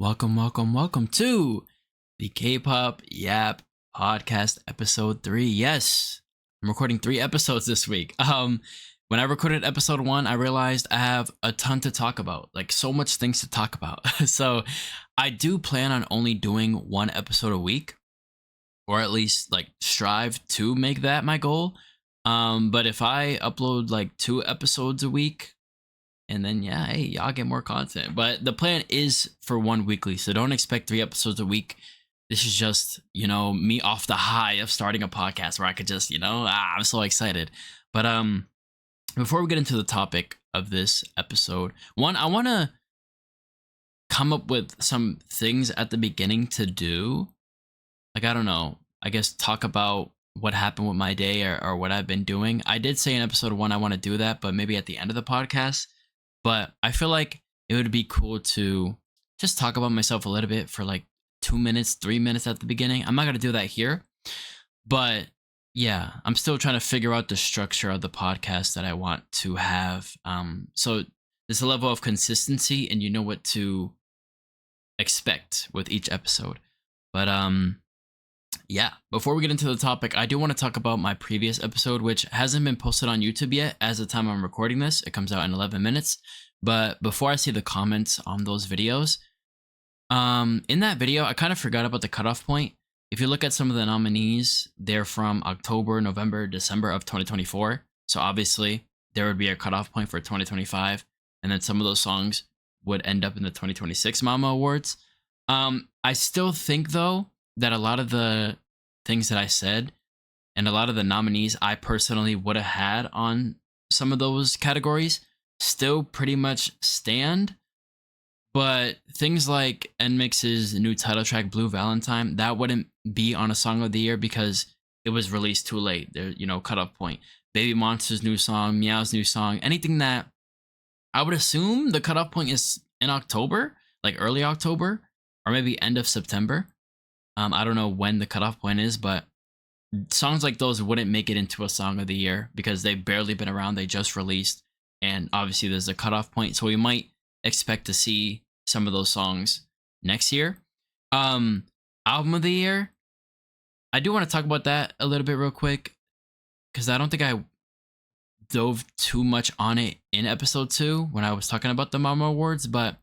Welcome to the K-pop Yap podcast episode 3. Yes, I'm recording 3 episodes this week. When I recorded episode 1, I realized I have a ton to talk about, like so much things to talk about. So I do plan on only doing 1 episode a week, or at least like strive to make that my goal. But if I upload like 2 episodes a week, and then yeah, hey, y'all get more content. But the plan is for 1 weekly, so don't expect 3 episodes a week. This is just, me off the high of starting a podcast where I could just, I'm so excited. But before we get into the topic of this episode, one, I want to come up with some things at the beginning to do. Like, I don't know, I guess talk about what happened with my day or what I've been doing. I did say in episode 1 I want to do that, but maybe at the end of the podcast. But I feel like it would be cool to just talk about myself a little bit for like 2 minutes, 3 minutes at the beginning. I'm not going to do that here. But yeah, I'm still trying to figure out the structure of the podcast that I want to have. So there's a level of consistency and you know what to expect with each episode. But yeah, before we get into the topic, I do want to talk about my previous episode, which hasn't been posted on YouTube yet as the time I'm recording this. It comes out in 11 minutes. But before I see the comments on those videos, in that video, I kind of forgot about the cutoff point. If you look at some of the nominees, they're from October, November, December of 2024. So obviously, there would be a cutoff point for 2025. And then some of those songs would end up in the 2026 Mama Awards. I still think, though, that a lot of the things that I said and a lot of the nominees I personally would have had on some of those categories still pretty much stand. But things like NMIX's new title track, Blue Valentine, that wouldn't be on a Song of the Year because it was released too late. There, cutoff point. Baby Monster's new song, Meow's new song, anything that I would assume the cutoff point is in October, like early October, or maybe end of September. I don't know when the cutoff point is, but songs like those wouldn't make it into a Song of the Year because they've barely been around. They just released, and obviously there's a cutoff point, so we might expect to see some of those songs next year. Album of the Year, I do want to talk about that a little bit real quick because I don't think I dove too much on it in episode 2 when I was talking about the Mama Awards, but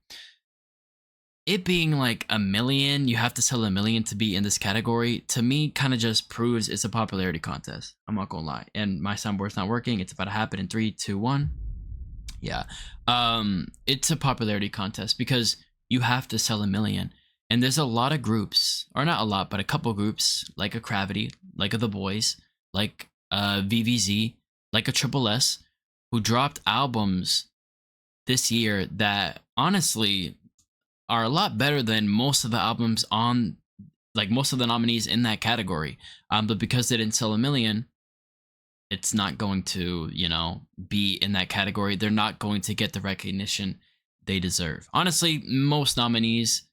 it being like 1 million, you have to sell 1 million to be in this category, to me kind of just proves it's a popularity contest. I'm not gonna lie. And my soundboard's not working. It's about to happen in 3, 2, 1. Yeah. It's a popularity contest because you have to sell 1 million. And there's a lot of groups, or not a lot, but a couple groups, like a Gravity, like a The Boys, like VVZ, like a Triple S, who dropped albums this year that honestly are a lot better than most of the albums on, like most of the nominees in that category. But because they didn't sell 1 million, it's not going to, be in that category. They're not going to get the recognition they deserve. Honestly, most nominees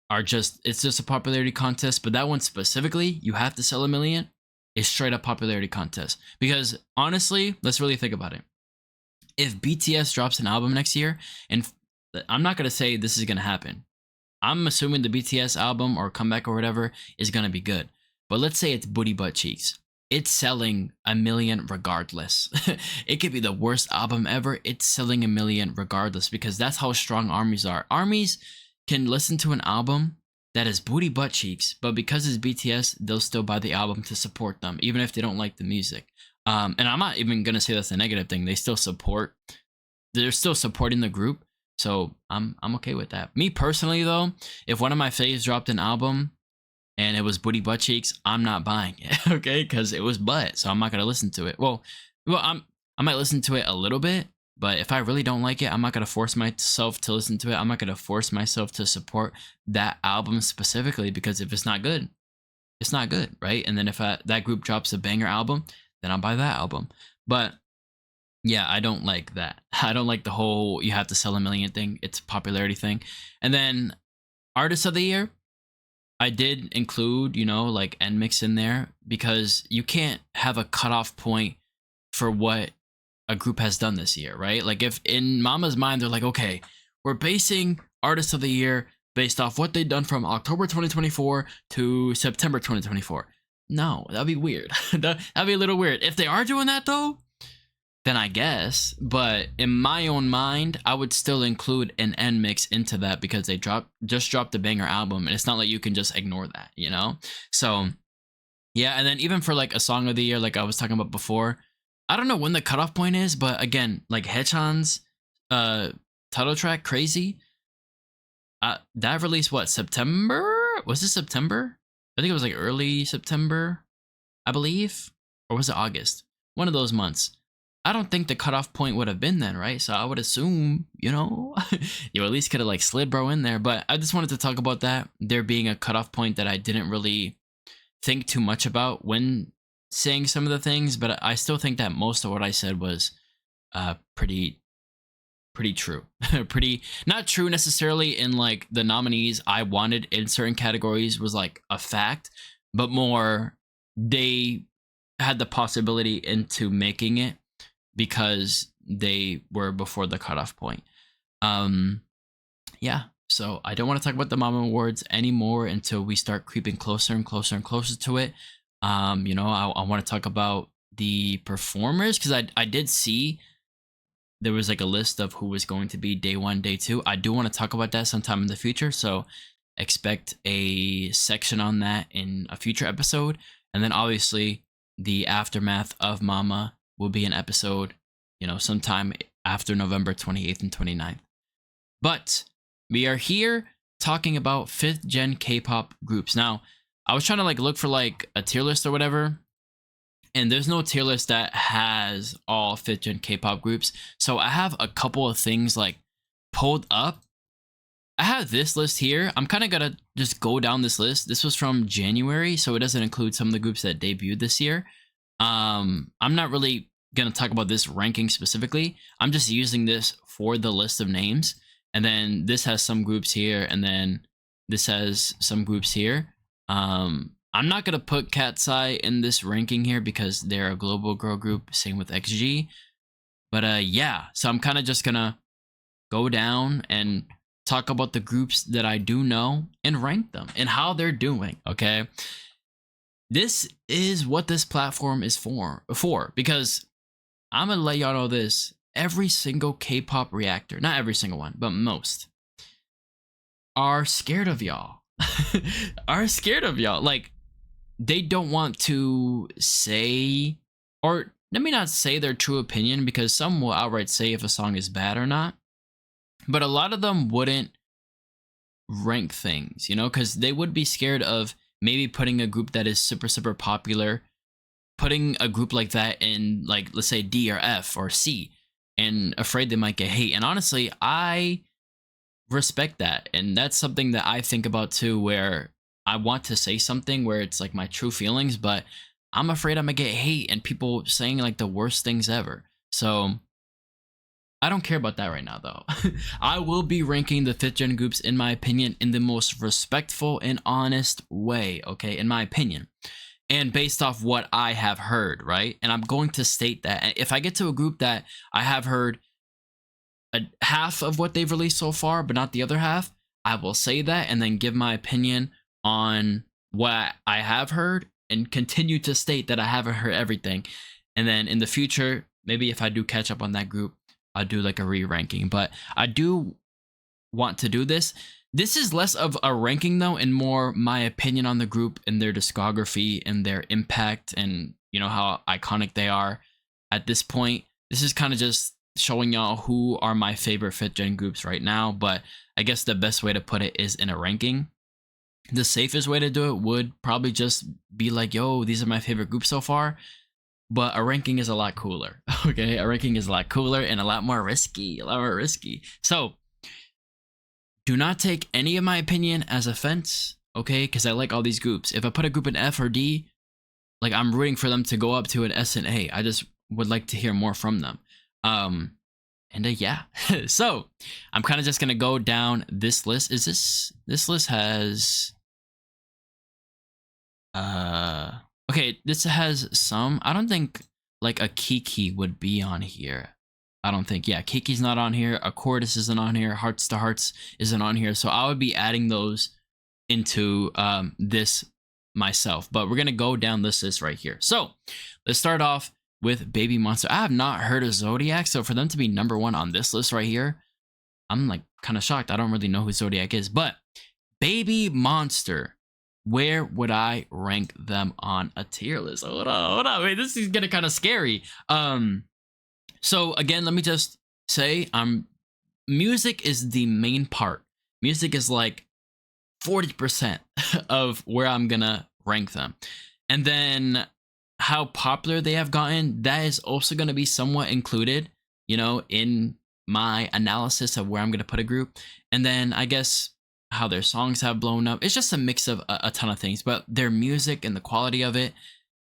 are it's just a popularity contest, but that one specifically, you have to sell 1 million, is straight up popularity contest. Because honestly, let's really think about it. If BTS drops an album next year, and I'm not going to say this is going to happen. I'm assuming the BTS album or comeback or whatever is going to be good. But let's say it's Booty Butt Cheeks. It's selling 1 million regardless. It could be the worst album ever. It's selling 1 million regardless because that's how strong ARMYs are. ARMYs can listen to an album that is Booty Butt Cheeks, but because it's BTS, they'll still buy the album to support them, even if they don't like the music. And I'm not even going to say that's a negative thing. They're still supporting the group. So I'm okay with that. Me personally, though, if one of my faves dropped an album and it was Booty Butt Cheeks, I'm not buying it, okay? Because it was butt, so I'm not gonna listen to it. Well, I might listen to it a little bit, but if I really don't like it, I'm not gonna force myself to listen to it. I'm not gonna force myself to support that album specifically because if it's not good, it's not good, right? And then if that group drops a banger album, then I'll buy that album. But yeah, I don't like that. I don't like the whole you have to sell 1 million thing. It's a popularity thing. And then Artist of the Year, I did include, like NMIX in there because you can't have a cutoff point for what a group has done this year, right? Like if in Mama's mind, they're like, okay, we're basing artist of the year based off what they've done from October 2024 to September 2024. No, that'd be weird. That'd be a little weird. If they are doing that though, then I guess. But in my own mind, I would still include an N mix into that because they just dropped a banger album, and it's not like you can just ignore that, you know? So yeah, and then even for like a song of the year, like I was talking about before, I don't know when the cutoff point is, but again, like Hechan's uh title track, Crazy, that released what, September? Was it September? I think it was like early September, I believe. Or was it August? One of those months. I don't think the cutoff point would have been then, right? So I would assume, you know, you at least could have like slid bro in there. But I just wanted to talk about that, there being a cutoff point that I didn't really think too much about when saying some of the things. But I still think that most of what I said was pretty true. Pretty not true necessarily in like the nominees I wanted in certain categories was like a fact, but more they had the possibility into making it because they were before the cutoff point. Yeah, so I don't want to talk about the Mama Awards anymore until we start creeping closer and closer and closer to it. You know, I want to talk about the performers because I did see there was like a list of who was going to be day 1, day 2. I do want to talk about that sometime in the future, so expect a section on that in a future episode. And then obviously the aftermath of Mama will be an episode, you know, sometime after November 28th and 29th. But we are here talking about 5th gen K-pop groups. Now, I was trying to like look for like a tier list or whatever, and there's no tier list that has all 5th gen K-pop groups. So I have a couple of things like pulled up. I have this list here. I'm kind of gonna just go down this list. This was from January, so it doesn't include some of the groups that debuted this year. I'm not really gonna talk about this ranking specifically. I'm just using this for the list of names. And then this has some groups here, and then this has some groups here. I'm not gonna put Cat's Eye in this ranking here because they're a global girl group, same with XG. But yeah, so I'm kind of just gonna go down and talk about the groups that I do know and rank them and how they're doing, okay? This is what this platform is for because I'm gonna let y'all know this. Every single K-pop reactor, not every single one, but most, are scared of y'all. Are scared of y'all. Like, they don't want to say, or let me not say their true opinion, because some will outright say if a song is bad or not. But a lot of them wouldn't rank things, you know, because they would be scared of maybe putting a group that is super, super popular, putting a group like that in, like, let's say D or F or C, and afraid they might get hate. And honestly, I respect that. And that's something that I think about too, where I want to say something where it's like my true feelings, but I'm afraid I'm gonna get hate and people saying like the worst things ever. So I don't care about that right now though. I will be ranking the 5th gen groups, in my opinion, in the most respectful and honest way, okay, in my opinion. And based off what I have heard, right? And I'm going to state that if I get to a group that I have heard half of what they've released so far, but not the other half, I will say that and then give my opinion on what I have heard and continue to state that I haven't heard everything. And then in the future, maybe if I do catch up on that group, I'll do like a re-ranking. But I do want to do this. This is less of a ranking though, and more my opinion on the group and their discography and their impact and, you know, how iconic they are at this point. This is kind of just showing y'all who are my favorite 5th gen groups right now. But I guess the best way to put it is in a ranking. The safest way to do it would probably just be like, yo, these are my favorite groups so far. But a ranking is a lot cooler. Okay, a ranking is a lot cooler and a lot more risky. So do not take any of my opinion as offense, okay? Because I like all these groups. If I put a group in F or D, like, I'm rooting for them to go up to an S and A. I just would like to hear more from them. Yeah. So I'm kind of just gonna go down this list. This list has okay, this has some. I don't think like a Kiki would be on here. I don't think. Yeah, Kiki's not on here. Accordus isn't on here. Hearts to Hearts isn't on here. So I would be adding those into this myself. But we're gonna go down this list right here. So let's start off with Baby Monster. I have not heard of Zodiac, so for them to be number 1 on this list right here, I'm like kind of shocked. I don't really know who Zodiac is, but Baby Monster, where would I rank them on a tier list? Hold on. Wait, this is getting kind of scary. So again, let me just say, music is the main part. Music is like 40% of where I'm gonna rank them. And then how popular they have gotten, that is also gonna be somewhat included, you know, in my analysis of where I'm gonna put a group. And then I guess how their songs have blown up. It's just a mix of a ton of things, but their music and the quality of it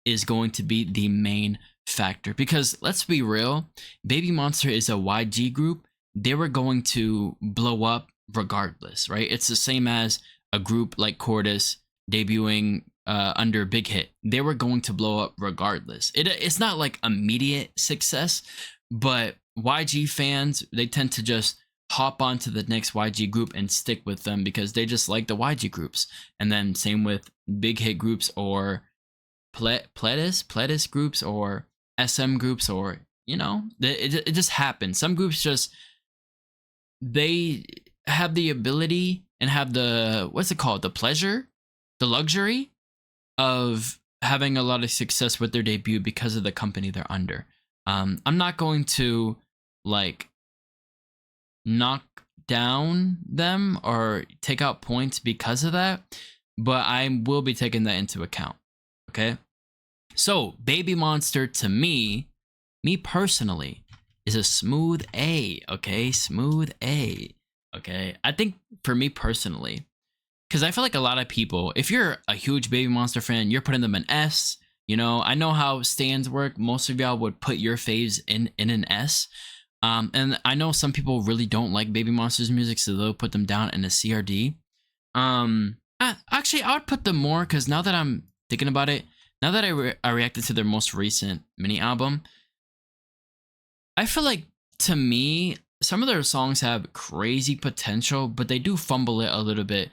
is going to be the main factor. Because let's be real, Baby Monster is a YG group. They were going to blow up regardless, right? It's the same as a group like Cordis debuting under Big Hit. They were going to blow up regardless. It's not like immediate success, but YG fans, they tend to just hop onto the next YG group and stick with them because they just like the YG groups. And then same with big hit groups or Pledis groups or SM groups, or you know, it just happens. Some groups just, they have the ability and have the, what's it called, the pleasure, the luxury of having a lot of success with their debut because of the company they're under. I'm not going to like knock down them or take out points because of that, but I will be taking that into account. Okay, so Baby Monster to me personally is a smooth A. Okay, smooth A. Okay, I think for me personally, because I feel like a lot of people, if you're a huge Baby Monster fan, you're putting them in S. You know, I know how stands work. Most of y'all would put your faves in an S. And I know some people really don't like Baby Monster's music, so they'll put them down in a C or D. Actually, I would put them more, because now that I'm thinking about it, now that I reacted to their most recent mini album, I feel like, to me, some of their songs have crazy potential, but they do fumble it a little bit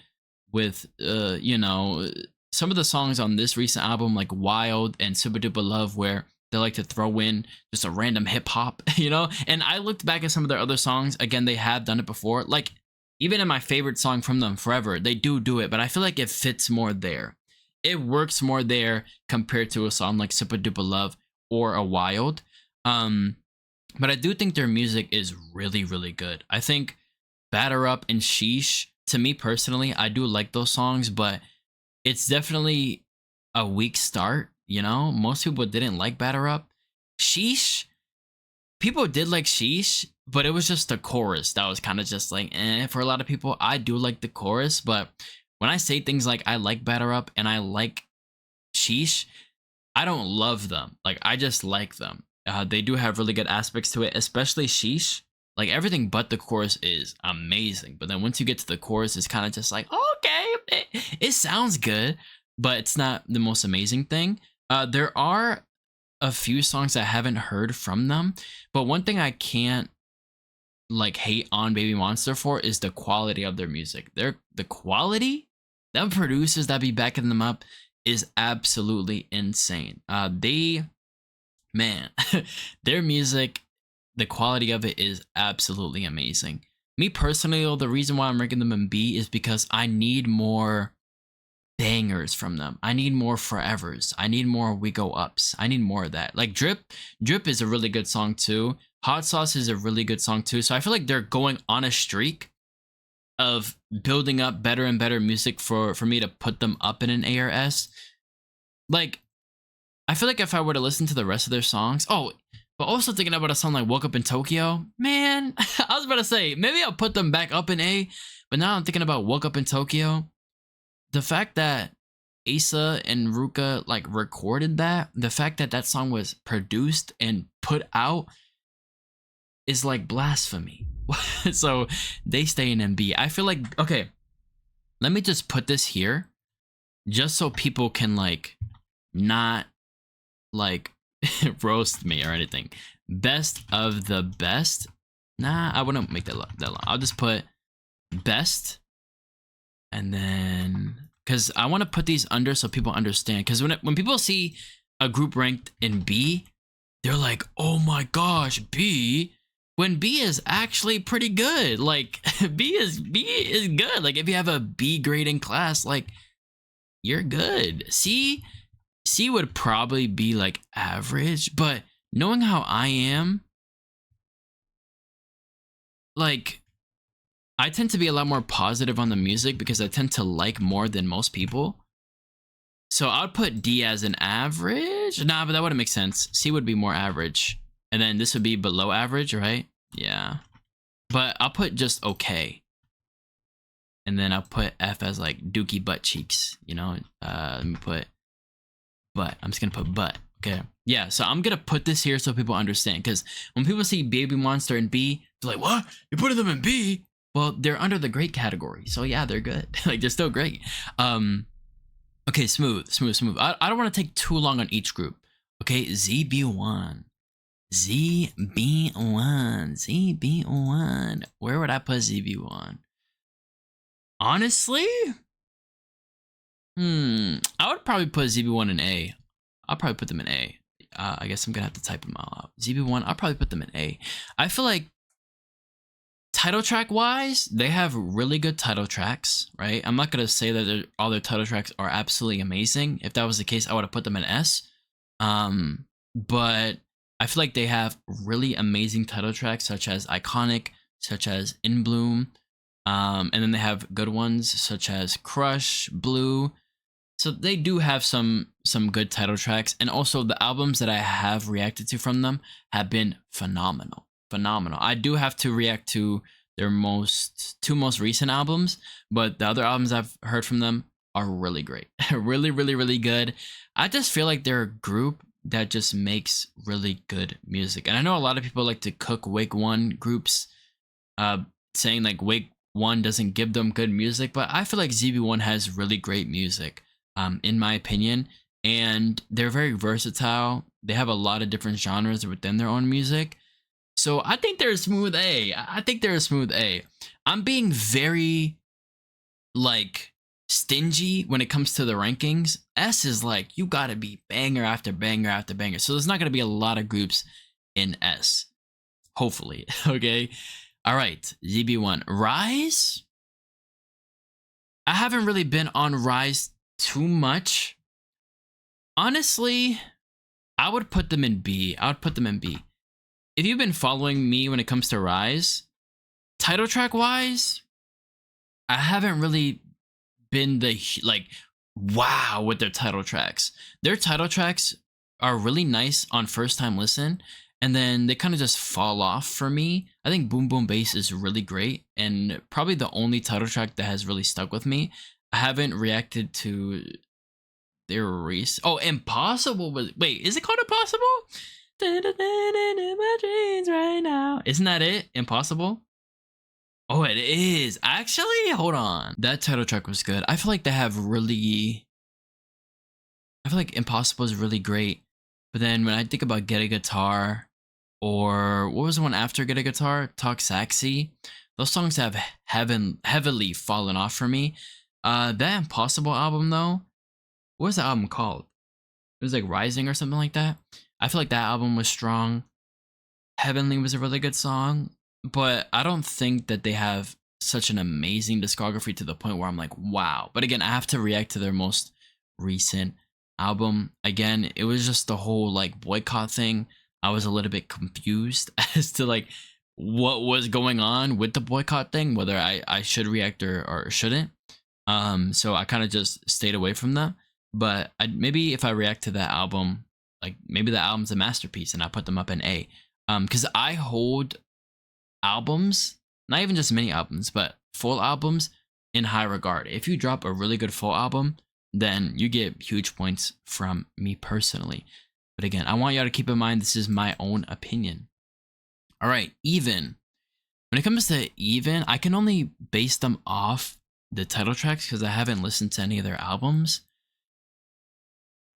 with, you know, some of the songs on this recent album, like Wild and Super Duper Love, where they like to throw in just a random hip hop, you know? And I looked back at some of their other songs. Again, they have done it before. Like, even in my favorite song from them, Forever, they do it, but I feel like it fits more there. It works more there compared to a song like Super Duper Love or a Wild. But I do think their music is really, really good. I think Batter Up and Sheesh, to me personally, I do like those songs, but it's definitely a weak start. You know, most people didn't like Batter Up. Sheesh, people did like Sheesh, but it was just the chorus that was kind of just like, for a lot of people. I do like the chorus, but when I say things like I like Batter Up and I like Sheesh, I don't love them. Like, I just like them. They do have really good aspects to it, especially Sheesh. Like, everything but the chorus is amazing. But then once you get to the chorus, it's kind of just like, okay, it sounds good, but it's not the most amazing thing. There are a few songs I haven't heard from them, but one thing I can't like hate on Baby Monster for is the quality of their music. The quality, them producers that be backing them up, is absolutely insane. Man, their music, the quality of it is absolutely amazing. Me personally, though, the reason why I'm ranking them in B is because I need more bangers from them. I need more forevers. I need more we go ups. I need more of that. Like Drip is a really good song too. Hot Sauce is a really good song too. So I feel like they're going on a streak of building up better and better music for me to put them up in an A or S. Like, I feel like if I were to listen to the rest of their songs, but also thinking about a song like Woke Up in Tokyo, man, I was about to say, maybe I'll put them back up in A, but now I'm thinking about Woke Up in Tokyo. The fact that Asa and Ruka like recorded that, the fact that that song was produced and put out is like blasphemy. So they stay in MB. I feel like, okay, let me just put this here just so people can like not like roast me or anything. best of the best. Nah, I wouldn't make that long. I'll just put best, and then because I want to put these under so people understand. Because when people see a group ranked in B, they're like, "Oh my gosh, B." When B is actually pretty good. Like B is good. Like if you have a B grade in class, like you're good. C would probably be like average, but knowing how I am, like I tend to be a lot more positive on the music because I tend to like more than most people. So I would put D as an average. Nah, but that wouldn't make sense. C would be more average. And then this would be below average, right? Yeah. But I'll put just okay. And then I'll put F as like dookie butt cheeks, you know? Let me put butt. I'm just gonna put butt. Okay. Yeah, so I'm gonna put this here so people understand. Because when people see Baby Monster in B, they're like, what? You're putting them in B? Well, they're under the great category. So yeah, they're good. Like they're still great. Okay, smooth. I don't want to take too long on each group. Okay, ZB1. ZB1. Where would I put ZB1? Honestly? I would probably put ZB1 in A. I'll probably put them in A. I guess I'm gonna have to type them out. ZB1, I'll probably put them in A. I feel like title track wise, they have really good title tracks, right? I'm not gonna say that all their title tracks are absolutely amazing. If that was the case, I would have put them in S. But I feel like they have really amazing title tracks, such as Iconic, such as In Bloom, and then they have good ones such as Crush, Blue. So they do have some good title tracks, and also the albums that I have reacted to from them have been phenomenal. I do have to react to their two most recent albums, but the other albums I've heard from them are really great. really good. I just feel like they're a group that just makes really good music. And I know a lot of people like to cook Wake One groups, saying like Wake One doesn't give them good music, but I feel like ZB1 has really great music, in my opinion, and they're very versatile. They have a lot of different genres within their own music. So I think they're a smooth A. I'm being very like stingy when it comes to the rankings. S is like you gotta be banger after banger after banger. So there's not gonna be a lot of groups in S. Hopefully. Okay. All right. ZB1. Rise. I haven't really been on Rise too much. Honestly, I would put them in B. If you've been following me when it comes to Rise, title track wise, I haven't really been the like wow with their title tracks. Their title tracks are really nice on first time listen, and then they kind of just fall off for me. I think Boom Boom Bass is really great, and probably the only title track that has really stuck with me. I haven't reacted to their race. Oh, Impossible was, wait, is it called Impossible? My dreams right now. Isn't that it? Impossible? Oh, it is. Actually, hold on. That title track was good. I feel like Impossible is really great. But then when I think about Get a Guitar, or what was the one after Get a Guitar? Talk Sexy. Those songs have heavily fallen off for me. That Impossible album though, what was the album called? It was like Rising or something like that. I feel like that album was strong. Heavenly was a really good song, but I don't think that they have such an amazing discography to the point where I'm like, wow. But again, I have to react to their most recent album. Again, it was just the whole like boycott thing. I was a little bit confused as to like what was going on with the boycott thing, whether I should react or shouldn't. So I kind of just stayed away from that. But maybe if I react to that album, like maybe the album's a masterpiece and I put them up in A. Because I hold albums, not even just mini albums, but full albums in high regard. If you drop a really good full album, then you get huge points from me personally. But again, I want y'all to keep in mind this is my own opinion. All right, Even. When it comes to Even, I can only base them off the title tracks because I haven't listened to any of their albums.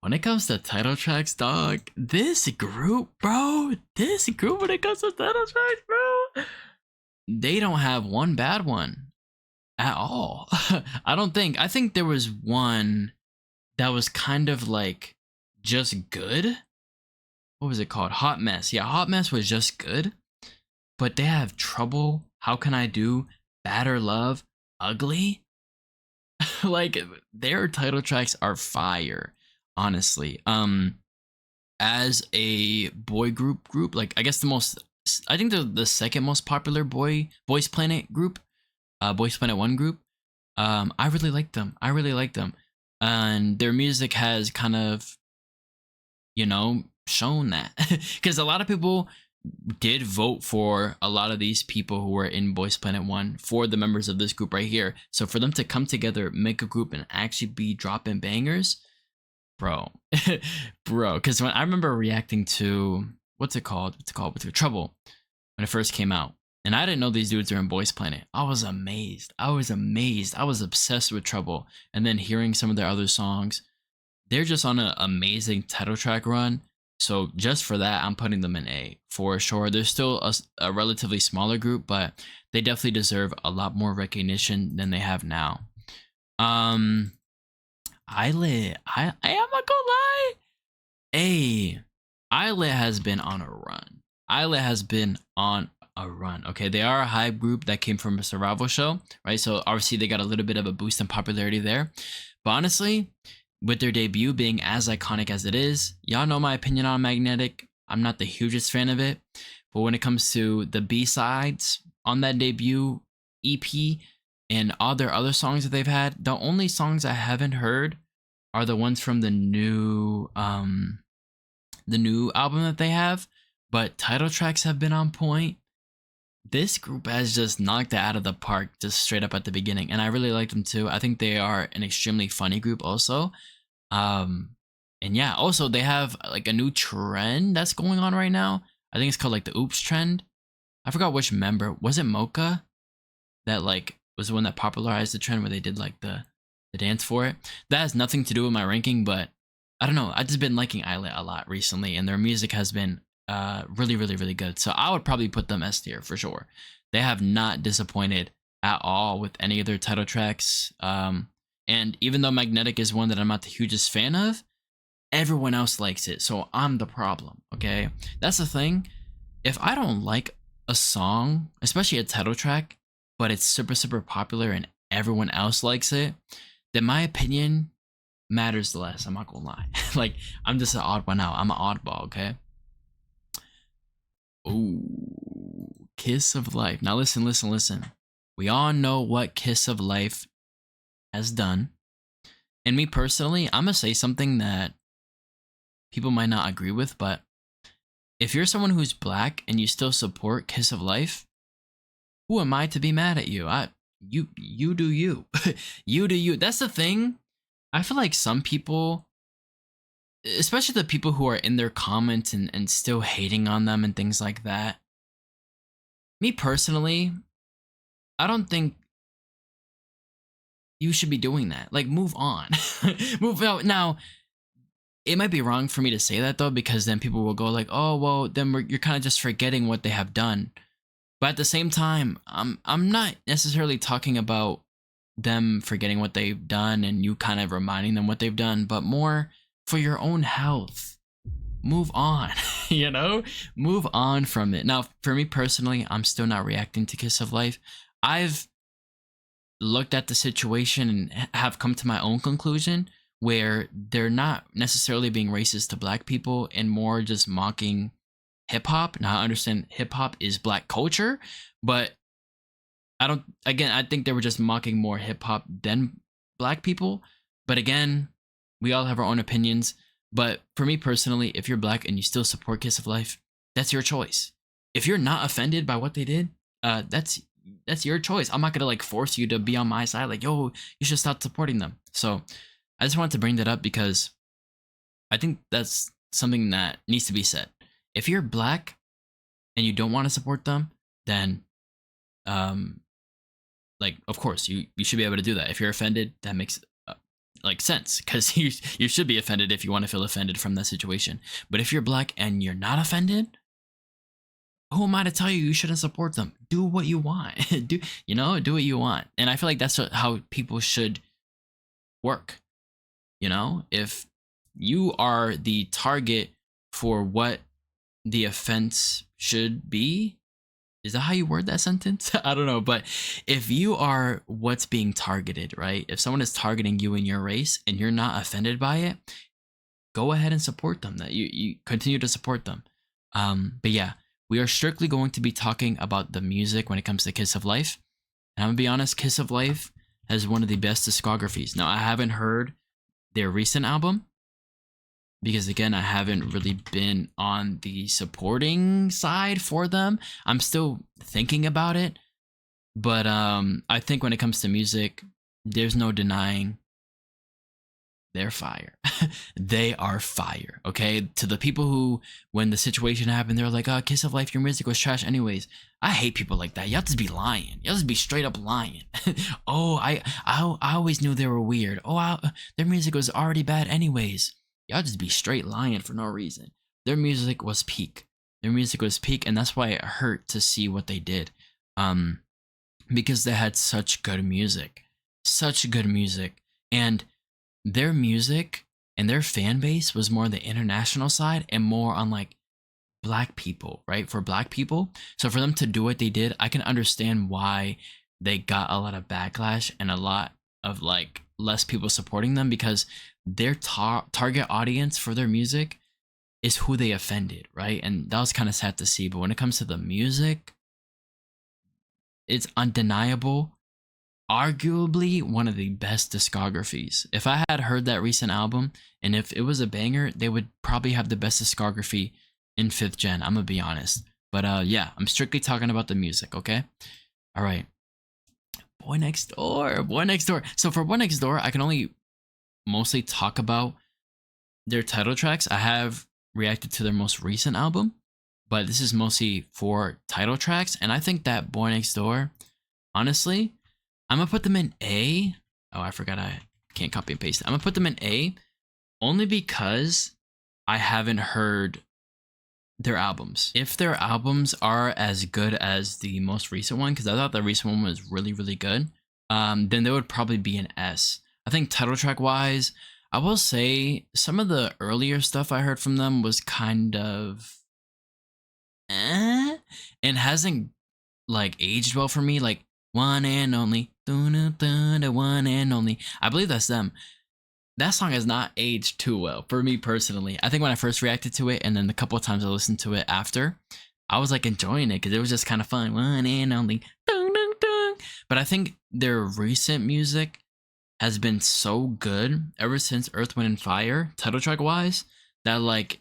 when it comes to title tracks, dog, this group, bro, this group when it comes to title tracks, bro, they don't have one bad one at all. I don't think. I think there was one that was kind of like just good. What was it called? Hot Mess. Yeah, Hot Mess was just good, but they have Trouble. How Can I Do? Batter Love, Ugly. Like their title tracks are fire, honestly. As a boy group, like I guess I think the second most popular Boys Planet group, Boys Planet 1 group. I really like them. I really like them. And their music has kind of, shown that. Because a lot of people did vote for a lot of these people who were in Boys Planet 1 for the members of this group right here. So for them to come together, make a group, and actually be dropping bangers, bro. Bro, because when I remember reacting to, what's it called? Trouble, when it first came out. And I didn't know these dudes were in Boys Planet. I was amazed. I was obsessed with Trouble. And then hearing some of their other songs, they're just on an amazing title track run. So just for that, I'm putting them in A for sure. They're still a relatively smaller group, but they definitely deserve a lot more recognition than they have now. Islet, I am not gonna lie. Islet has been on a run. Islet has been on a run. Okay, they are a hype group that came from a survival show, right? So obviously they got a little bit of a boost in popularity there. But honestly, with their debut being as iconic as it is, y'all know my opinion on Magnetic. I'm not the hugest fan of it. But when it comes to the B-sides on that debut EP and all their other songs that they've had, the only songs I haven't heard are the ones from the new album that they have. But title tracks have been on point. This group has just knocked it out of the park just straight up at the beginning, and I really like them too. I think they are an extremely funny group also. And yeah, also they have like a new trend that's going on right now. I think it's called like the Oops trend. I forgot which member. Was it Mocha that like was the one that popularized the trend where they did like the dance for it? That has nothing to do with my ranking, but I don't know. I've just been liking Islet a lot recently, and their music has been really good. So I would probably put them S tier for sure. They have not disappointed at all with any of their title tracks. And even though Magnetic is one that I'm not the hugest fan of, everyone else likes it. So I'm the problem. Okay, that's the thing. If I don't like a song, especially a title track, but it's super popular and everyone else likes it, then my opinion matters less. I'm not gonna lie. Like I'm just an odd one out. I'm an oddball. Okay. Ooh, Kiss of Life. Now listen. We all know what Kiss of Life has done. And me personally, I'm gonna say something that people might not agree with, but if you're someone who's black and you still support Kiss of Life, who am I to be mad at you? You do you. You do you. That's the thing. I feel like some people, especially the people who are in their comments and still hating on them and things like that. Me personally, I don't think you should be doing that. Like, move on. Move out. Now, it might be wrong for me to say that though, because then people will go like, oh, well, then you're kind of just forgetting what they have done. But at the same time, I'm not necessarily talking about them forgetting what they've done and you kind of reminding them what they've done, but more for your own health. Move on, move on from it. Now, for me personally, I'm still not reacting to Kiss of Life. I've looked at the situation and have come to my own conclusion where they're not necessarily being racist to black people and more just mocking hip hop. Now, I understand hip hop is black culture, but I think they were just mocking more hip hop than black people. But again, we all have our own opinions. But for me personally, if you're black and you still support Kiss of Life, that's your choice. If you're not offended by what they did, that's your choice. I'm not gonna like force you to be on my side. Like, yo, you should stop supporting them. So I just wanted to bring that up because I think that's something that needs to be said. If you're black and you don't want to support them, then like of course you should be able to do that. If you're offended, that makes like sense, because you should be offended if you want to feel offended from that situation. But if you're black and you're not offended, who am I to tell you you shouldn't support them? Do what you want. Do what you want. And I feel like that's how people should work. If you are the target for what the offense should be, is that how you word that sentence? I don't know. But if you are what's being targeted, right? If someone is targeting you in your race and you're not offended by it, go ahead and support them. That you continue to support them. But yeah, we are strictly going to be talking about the music when it comes to Kiss of Life. And I'm gonna be honest, Kiss of Life has one of the best discographies. Now, I haven't heard their recent album because, again, I haven't really been on the supporting side for them. I'm still thinking about it. But I think when it comes to music, there's no denying they're fire. They are fire, okay? To the people who, when the situation happened, they're like, oh, Kiss of Life, your music was trash anyways. I hate people like that. Y'all just be lying. Y'all just be straight up lying. Oh, I always knew they were weird. Oh, their music was already bad anyways. Y'all just be straight lying for no reason. Their music was peak. Their music was peak, and that's why it hurt to see what they did. Because they had such good music. Such good music. And their music and their fan base was more on the international side and more on like black people, right? For black people. So for them to do what they did, I can understand why they got a lot of backlash and a lot of like less people supporting them, because their target audience for their music is who they offended, right? And that was kind of sad to see. But when it comes to the music, it's undeniable. Arguably one of the best discographies. If I had heard that recent album and if it was a banger, they would probably have the best discography in 5th gen. I'm gonna be honest. But yeah, I'm strictly talking about the music, okay? All right. Boy Next Door. Boy Next Door. So for Boy Next Door, I can only mostly talk about their title tracks. I have reacted to their most recent album, but this is mostly for title tracks. And I think that Boy Next Door, honestly, I'm gonna put them in A. Oh, I forgot I can't copy and paste it. I'm gonna put them in A only because I haven't heard their albums. If their albums are as good as the most recent one, because I thought the recent one was really, really good, then they would probably be an S. I think title track wise, I will say some of the earlier stuff I heard from them was kind of and hasn't like aged well for me. Like One and Only, the one and only. I believe that's them. That song has not aged too well for me personally. I think when I first reacted to it and then the couple of times I listened to it after, I was like enjoying it because it was just kind of fun. One and only. But I think their recent music has been so good ever since Earth, Wind, and Fire, title track wise, that like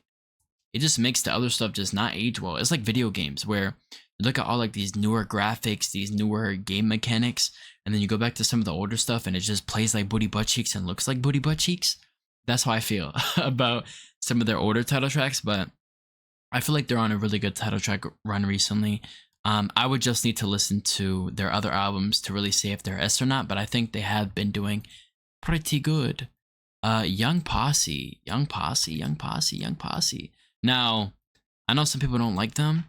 it just makes the other stuff just not age well. It's like video games where you look at all like these newer graphics, these newer game mechanics, and then you go back to some of the older stuff and it just plays like booty butt cheeks and looks like booty butt cheeks. That's how I feel about some of their older title tracks, but I feel like they're on a really good title track run recently. I would just need to listen to their other albums to really say if they're S or not, but I think they have been doing pretty good. Young Posse. Now, I know some people don't like them.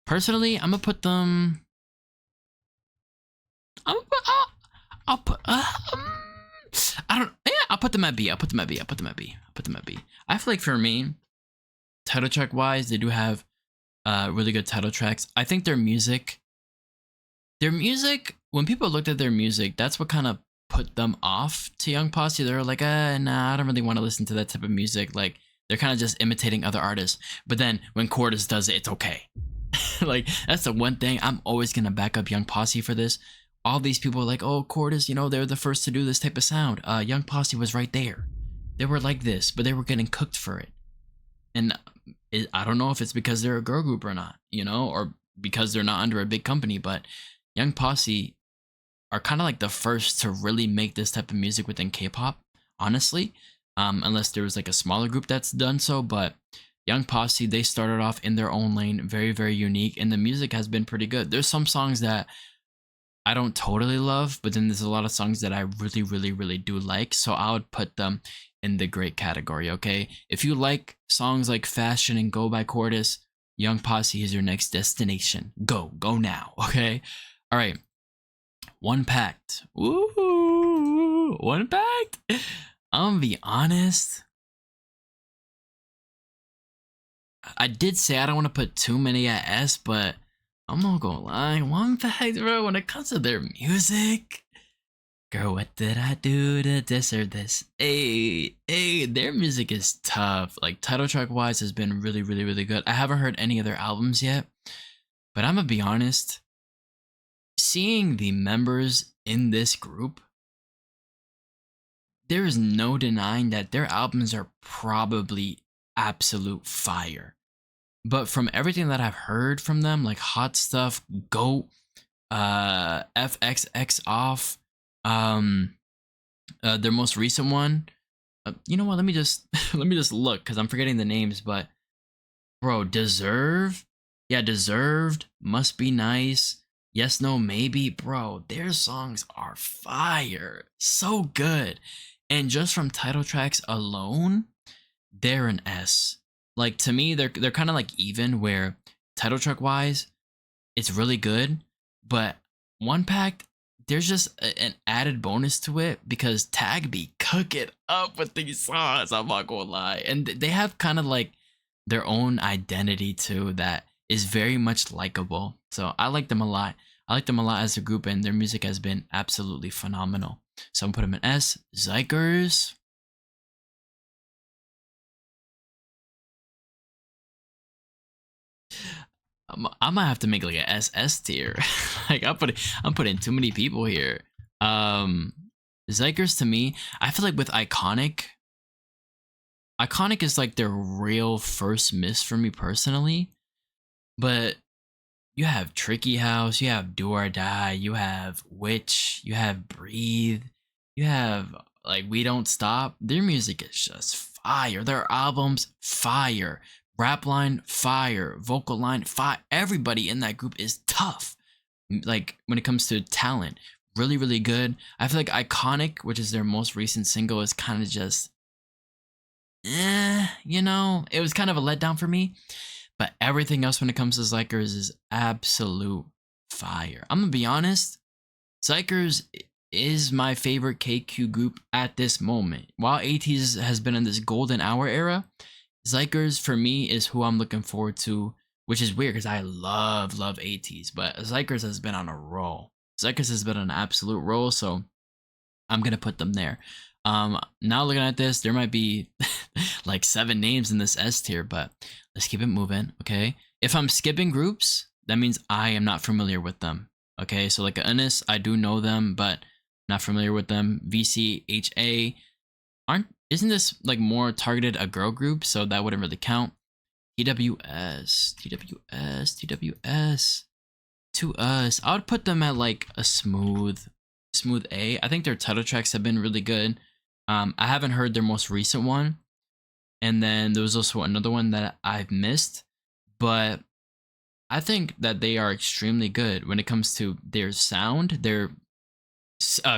Personally, I'm gonna put them. I'll put. I don't. Yeah, I'll put them at B. I feel like for me, title track wise, they do have really good title tracks. I think their music, when people looked at their music, that's what kind of put them off to Young Posse. They're like, nah, I don't really want to listen to that type of music. Like, they're kind of just imitating other artists. But then when Cordis does it, it's okay. Like, that's the one thing I'm always gonna back up Young Posse for this. All these people are like, oh, Cordis, they're the first to do this type of sound. Young Posse was right there. They were like this, but they were getting cooked for it. And I don't know if it's because they're a girl group or not, or because they're not under a big company, but Young Posse are kind of like the first to really make this type of music within K-pop, honestly. Unless there was like a smaller group that's done so, but Young Posse, they started off in their own lane, very, very unique, and the music has been pretty good. There's some songs that I don't totally love, but then there's a lot of songs that I really, really, really do like. So I would put them in the great category, okay? If you like songs like Fashion and Go by Cordis, Young Posse is your next destination. Go now, okay? All right. One Pact. Ooh, One Pact. I'm gonna be honest. I did say I don't want to put too many at S, but I'm not gonna lie. One Pact, bro, when it comes to their music, girl, what did I do to deserve this? Hey, their music is tough. Like, title track wise has been really, really, really good. I haven't heard any of their albums yet, but I'm gonna be honest. Seeing the members in this group, there is no denying that their albums are probably absolute fire. But from everything that I've heard from them, like Hot Stuff, Goat, FXX Off, their most recent one. You know what? Let me just let me just look because I'm forgetting the names. But bro, Deserve, yeah, Deserved, Must Be Nice, Yes, No, Maybe, bro. Their songs are fire, so good, and just from title tracks alone, they're an S. Like to me, they're kind of like even where title track wise, it's really good, but One Pact, there's just an added bonus to it because Tag be cook it up with these songs. I'm not gonna lie, and they have kind of like their own identity too that is very much likable. So I like them a lot. I like them a lot as a group, and their music has been absolutely phenomenal. So I'm gonna put them in S. Zykers. I might have to make like a SS tier. Like I'm putting too many people here. Um Zykers to me, I feel like with Iconic is like their real first miss for me personally. But you have Tricky House, you have Do or Die, you have Witch, you have Breathe, you have like We Don't Stop. Their music is just fire. Their albums, fire. Rap line, fire. Vocal line, fire. Everybody in that group is tough. Like when it comes to talent, really, really good. I feel like Iconic, which is their most recent single, is kind of just, it was kind of a letdown for me. But everything else when it comes to Zykers is absolute fire. I'm gonna be honest, Zykers is my favorite KQ group at this moment. While ATEEZ has been in this golden hour era, Zykers for me is who I'm looking forward to, which is weird because I love ATEEZ, but Zykers has been on a roll. Zykers has been on an absolute roll, so I'm gonna put them there. Now looking at this, there might be like 7 names in this S tier, but let's keep it moving, okay? If I'm skipping groups, that means I am not familiar with them, okay? So like Unis, I do know them, but not familiar with them. VCHA, isn't this like more targeted a girl group? So that wouldn't really count. TWS. To Us. I would put them at like a smooth A. I think their title tracks have been really good. I haven't heard their most recent one. And then there was also another one that I've missed. But I think that they are extremely good when it comes to their sound. Their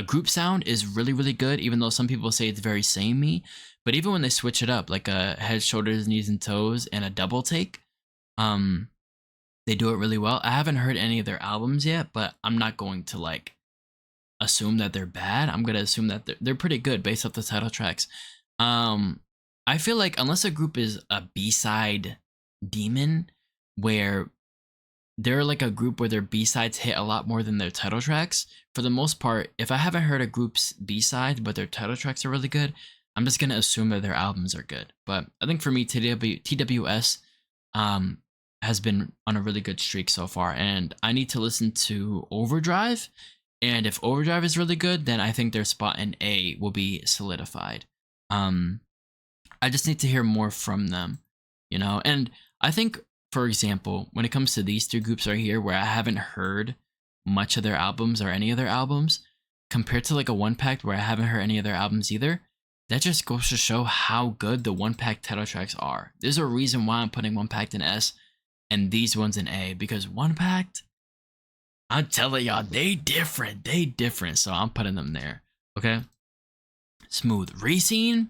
group sound is really, really good, even though some people say it's very samey. But even when they switch it up, like a head, shoulders, knees, and toes, and a double take, they do it really well. I haven't heard any of their albums yet, but I'm not going to like assume that they're bad. I'm gonna assume that they're pretty good based off the title tracks. I feel like unless a group is a B-side demon, where they're like a group where their B-sides hit a lot more than their title tracks, for the most part, if I haven't heard a group's B-sides but their title tracks are really good, I'm just gonna assume that their albums are good. But I think for me, TWS has been on a really good streak so far, and I need to listen to Overdrive. And if Overdrive is really good, then I think their spot in A will be solidified. I just need to hear more from them, And I think, for example, when it comes to these 3 groups right here, where I haven't heard much of their albums or any of their albums, compared to like a One Pact where I haven't heard any of their albums either, that just goes to show how good the One Pact title tracks are. There's a reason why I'm putting One Pact in S and these ones in A, because One Pact, I'm telling y'all, they different. They different. So I'm putting them there. Okay. Smooth. Racine,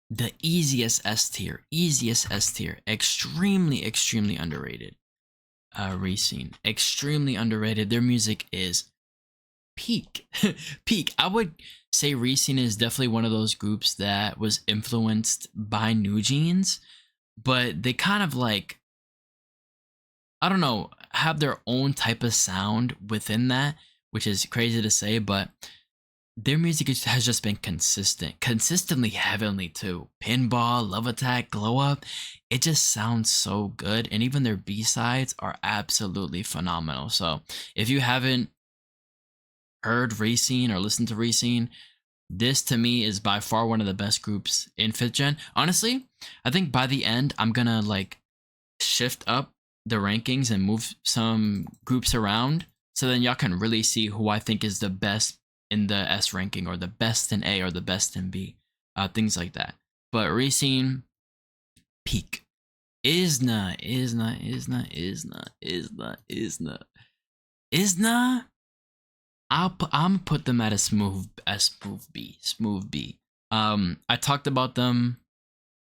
the easiest S tier. Easiest S tier. Extremely, extremely underrated. Racine. Extremely underrated. Their music is peak. Peak. I would say Racine is definitely one of those groups that was influenced by New Jeans, but they kind of like, I don't know, have their own type of sound within that, which is crazy to say, but their music has just been consistently heavenly too. Pinball, Love Attack, Glow Up, it just sounds so good, and even their B-sides are absolutely phenomenal. So if you haven't heard Racine or listened to Racine, this to me is by far one of the best groups in 5th gen. Honestly, I think by the end I'm gonna like shift up the rankings and move some groups around so then y'all can really see who I think is the best in the S ranking, or the best in A, or the best in B, things like that. But Racine, peak. Isna. I'm put them at a smooth B. Smooth B. I talked about them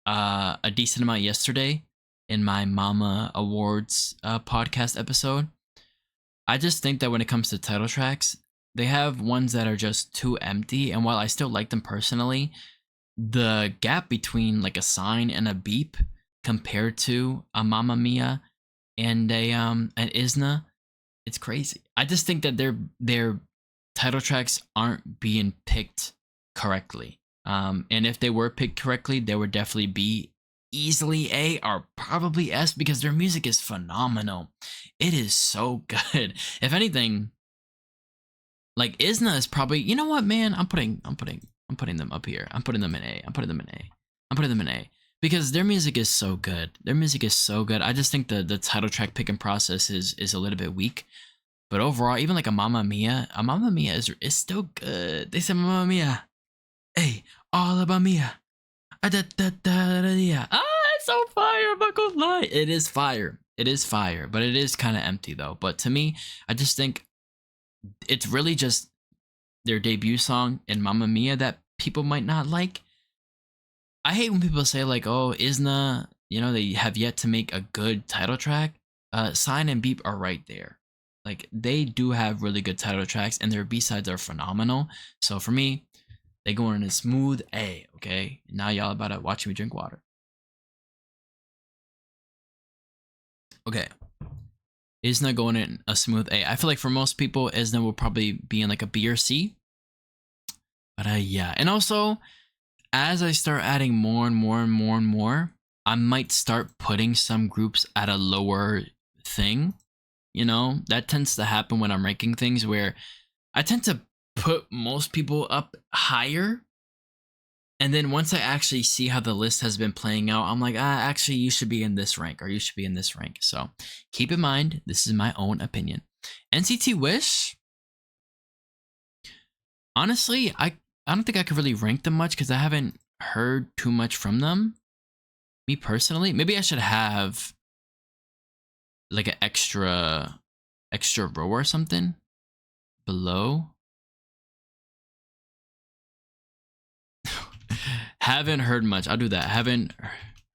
a decent amount yesterday in my Mama Awards podcast episode. I just think that when it comes to title tracks, they have ones that are just too empty, and while I still like them personally, the gap between like a sign and a beep compared to a Mamma Mia and a an Isna, it's crazy. I just think that their title tracks aren't being picked correctly. And if they were picked correctly, they would definitely be easily A or probably S, because their music is phenomenal. It is so good. If anything, like Isna is probably, you know what, man, I'm putting them up here. I'm putting them in A. I'm putting them in A because their music is so good. Their music is so good. I just think the title track picking process is a little bit weak. But overall, even like a Mamma Mia is still good. They said Mamma Mia, hey, all about Mia. Ah, it's so fire. I'm not gonna lie. It is fire. It is fire, but it is kind of empty though. But to me, I just think it's really just their debut song in Mamma Mia that people might not like. I hate when people say like, "Oh, Isna," they have yet to make a good title track. Sign and Beep are right there. Like they do have really good title tracks, and their B sides are phenomenal. So for me, they go in a smooth A. Okay, now y'all about to watch me drink water. Okay, Isna going in a smooth A. I feel like for most people, Isna will probably be in like a B or C. But yeah, and also as I start adding more and more and more and more, I might start putting some groups at a lower thing. That tends to happen when I'm ranking things, where I tend to put most people up higher. And then once I actually see how the list has been playing out, I'm like, actually, you should be in this rank, or you should be in this rank. So keep in mind, this is my own opinion. NCT Wish, honestly, I don't think I could really rank them much because I haven't heard too much from them. Me personally, maybe I should have like an extra row or something below. Haven't heard much. I'll do that. Haven't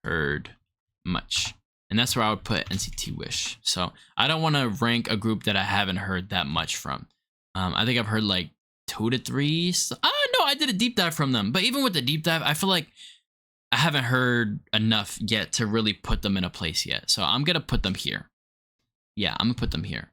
heard much. And that's where I would put NCT Wish. So I don't want to rank a group that I haven't heard that much from. I think I've heard like 2 to 3. No, I did a deep dive from them. But even with the deep dive, I feel like I haven't heard enough yet to really put them in a place yet. So I'm going to put them here. Yeah, I'm going to put them here.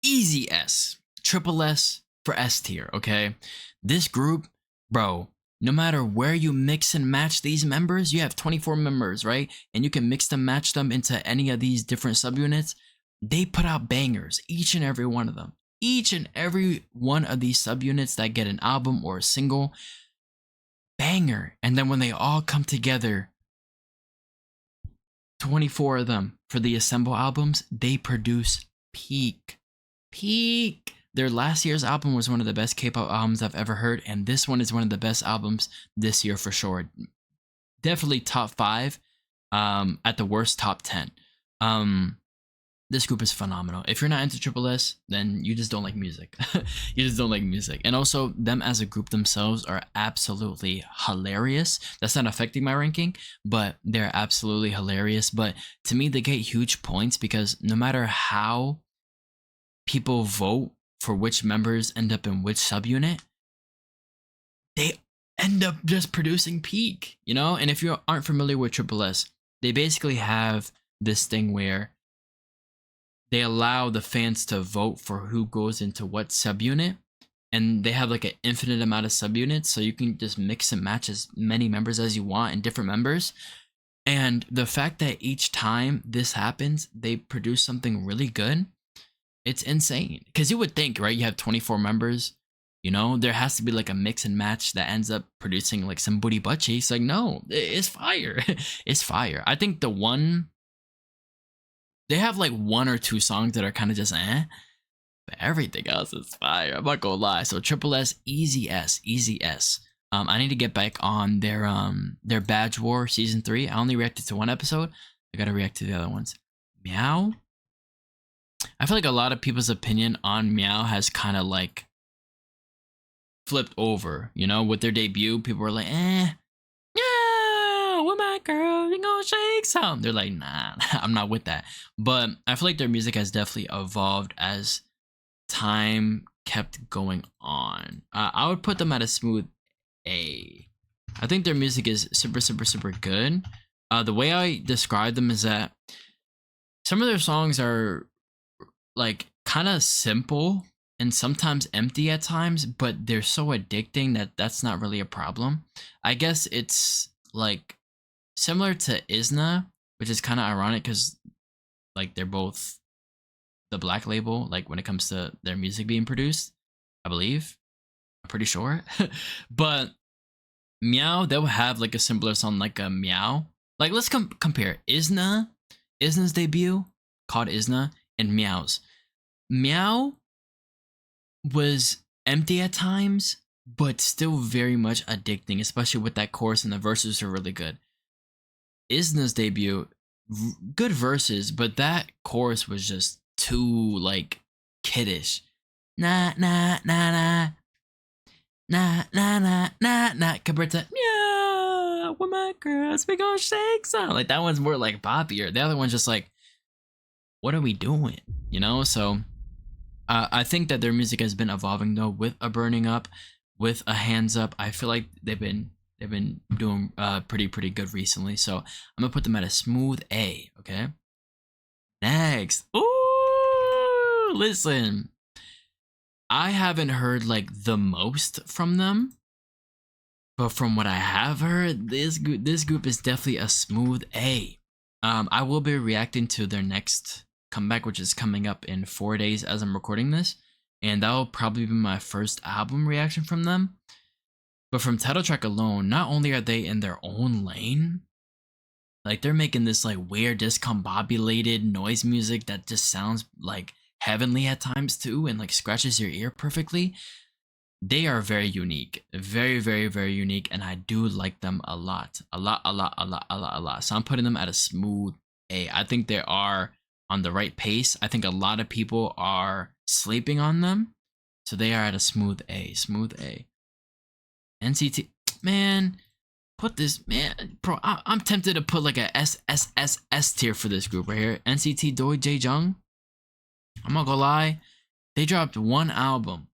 Easy S, triple S for S tier, okay? This group, bro, no matter where you mix and match these members, you have 24 members, right? And you can mix them, match them into any of these different subunits. They put out bangers, each and every one of them. Each and every one of these subunits that get an album or a single, banger. And then when they all come together, 24 of them for the Assemble albums, they produce peak Their last year's album was one of the best K-pop albums I've ever heard, and this one is one of the best albums this year for sure. Definitely top 5, at the worst top 10. This group is phenomenal. If you're not into Triple S, then you just don't like music. You just don't like music. And also, them as a group themselves are absolutely hilarious. That's not affecting my ranking, but they're absolutely hilarious. But to me, they get huge points because no matter how people vote for which members end up in which subunit, they end up just producing peak, you know? And if you aren't familiar with Triple S, they basically have this thing where they allow the fans to vote for who goes into what subunit, and they have like an infinite amount of subunits, so you can just mix and match as many members as you want and different members. And the fact that each time this happens, they produce something really good, it's insane. Because you would think, right, you have 24 members, you know, there has to be like a mix and match that ends up producing like some booty butt cheeks. Like, no, it's fire. It's fire. I think they have like 1 or 2 songs that are kind of just but everything else is fire. I'm not gonna lie. So Triple S, easy S, easy S. I need to get back on their Badge War season 3. I only reacted to 1 episode. I gotta react to the other ones. Meow. I feel like a lot of people's opinion on Meow has kind of like flipped over. You know, with their debut, people were like, yeah, with my girl, you gonna shake some. They're like, nah, I'm not with that. But I feel like their music has definitely evolved as time kept going on. I would put them at a smooth A. I think their music is super, super, super good. The way I describe them is that some of their songs are like kind of simple and sometimes empty at times, but they're so addicting that that's not really a problem. I guess it's like similar to Isna, which is kind of ironic because like they're both the Black label, like when it comes to their music being produced, I believe. I'm pretty sure. But Meow, they'll have like a simpler song like a Meow. Like let's compare Isna's debut called Isna, and Meow's. Meow was empty at times, but still very much addicting, especially with that chorus, and the verses are really good. Isna's debut, good verses, but that chorus was just too like kiddish. Nah nah nah nah nah nah nah nah nah compared to yeah, with my girls we gonna shake some. Like that one's more like poppier. The other one's just like, what are we doing? You know, so I think that their music has been evolving though, with a Burning Up, with a Hands Up. I feel like they've been doing pretty good recently. So I'm gonna put them at a smooth A. Okay. Next, ooh, listen, I haven't heard like the most from them, but from what I have heard, this group is definitely a smooth A. I will be reacting to their next comeback, which is coming up in 4 days as I'm recording this, and that will probably be my first album reaction from them. But from title track alone, not only are they in their own lane, like they're making this like weird discombobulated noise music that just sounds like heavenly at times too, and like scratches your ear perfectly. They are very unique, very unique, and I do like them a lot. So I'm putting them at a smooth A. I think they are on the right pace. I think a lot of people are sleeping on them, so they are at a smooth A. NCT, man, put this, man, bro. I'm tempted to put like a S tier for this group right here. NCT Doi Jae-jung. I'm not gonna lie, they dropped 1 album,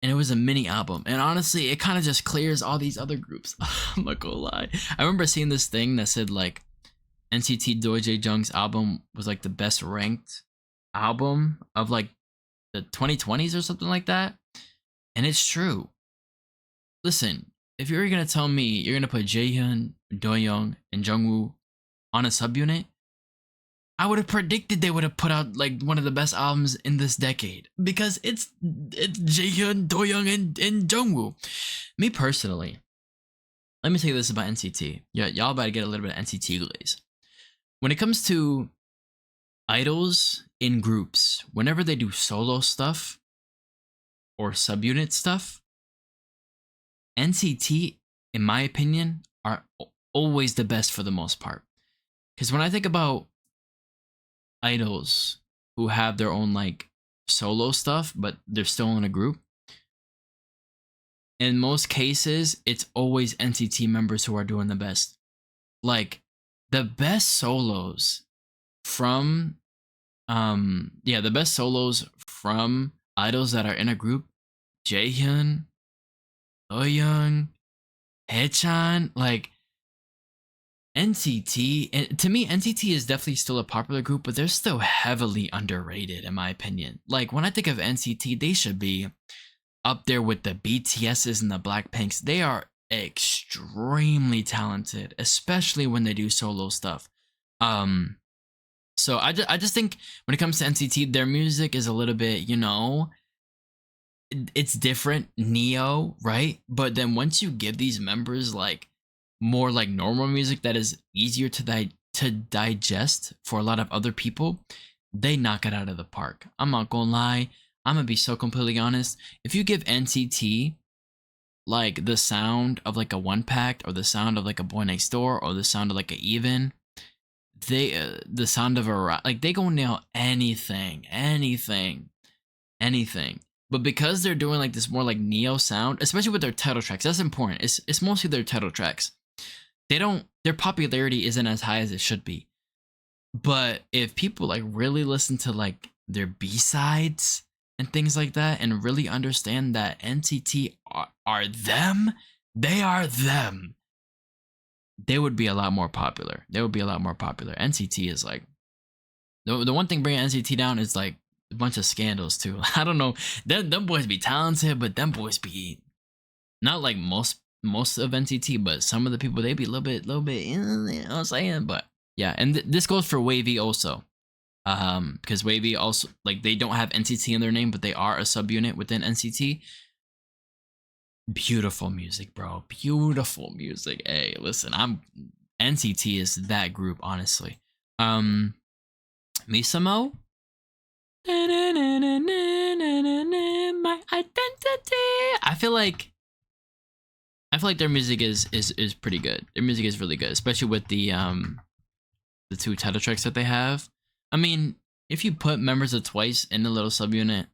and it was a mini album, and honestly, it kind of just clears all these other groups. I'm not gonna lie. I remember seeing this thing that said like NCT Doi Jae-jung's album was like the best ranked album of like the 2020s or something like that, and it's true. Listen, if you're gonna tell me you're gonna put Jaehyun, Doyoung, and Jungwoo on a subunit, I would have predicted they would have put out like one of the best albums in this decade, because it's Jaehyun, Doyoung, and Jungwoo. Me personally, let me tell you this about NCT. Yeah, y'all about to get a little bit of NCT glaze. When it comes to idols in groups, whenever they do solo stuff or subunit stuff, NCT, in my opinion, are always the best for the most part. Because when I think about idols who have their own like solo stuff, but they're still in a group, in most cases, it's always NCT members who are doing the best. Like the best solos from the best solos from idols that are in a group, Jaehyun, Young, Haechan, like NCT. And to me, NCT is definitely still a popular group, but they're still heavily underrated in my opinion. Like when I think of NCT, they should be up there with the BTSs and the Blackpinks. They are extremely talented, especially when they do solo stuff. So I just think when it comes to NCT, their music is a little bit, it's different, neo, right? But then once you give these members like more like normal music that is easier to digest for a lot of other people, they knock it out of the park. I'm not gonna lie. I'm gonna be so completely honest. If you give NCT like the sound of like a One Pact or the sound of like a Boy Next Door or the sound of like a Even, the sound of a like they gonna nail anything. But because they're doing like this more like neo sound, especially with their title tracks, that's important. It's mostly their title tracks. Their popularity isn't as high as it should be. But if people like really listen to like their B-sides and things like that and really understand that NCT are them, they are them, they would be a lot more popular. NCT is like the one thing bringing NCT down is like a bunch of scandals too. I don't know. Them boys be talented, but them boys be not like most of NCT, but some of the people they be a little bit, you know what I'm saying? But yeah, and this goes for Wavy also. Because Wavy also like they don't have NCT in their name, but they are a subunit within NCT. Beautiful music, bro. Beautiful music. Hey, listen, NCT is that group, honestly. Misamo. My identity. I feel like their music is pretty good. Their music is really good, especially with the two title tracks that they have. I mean, if you put members of Twice in a little subunit,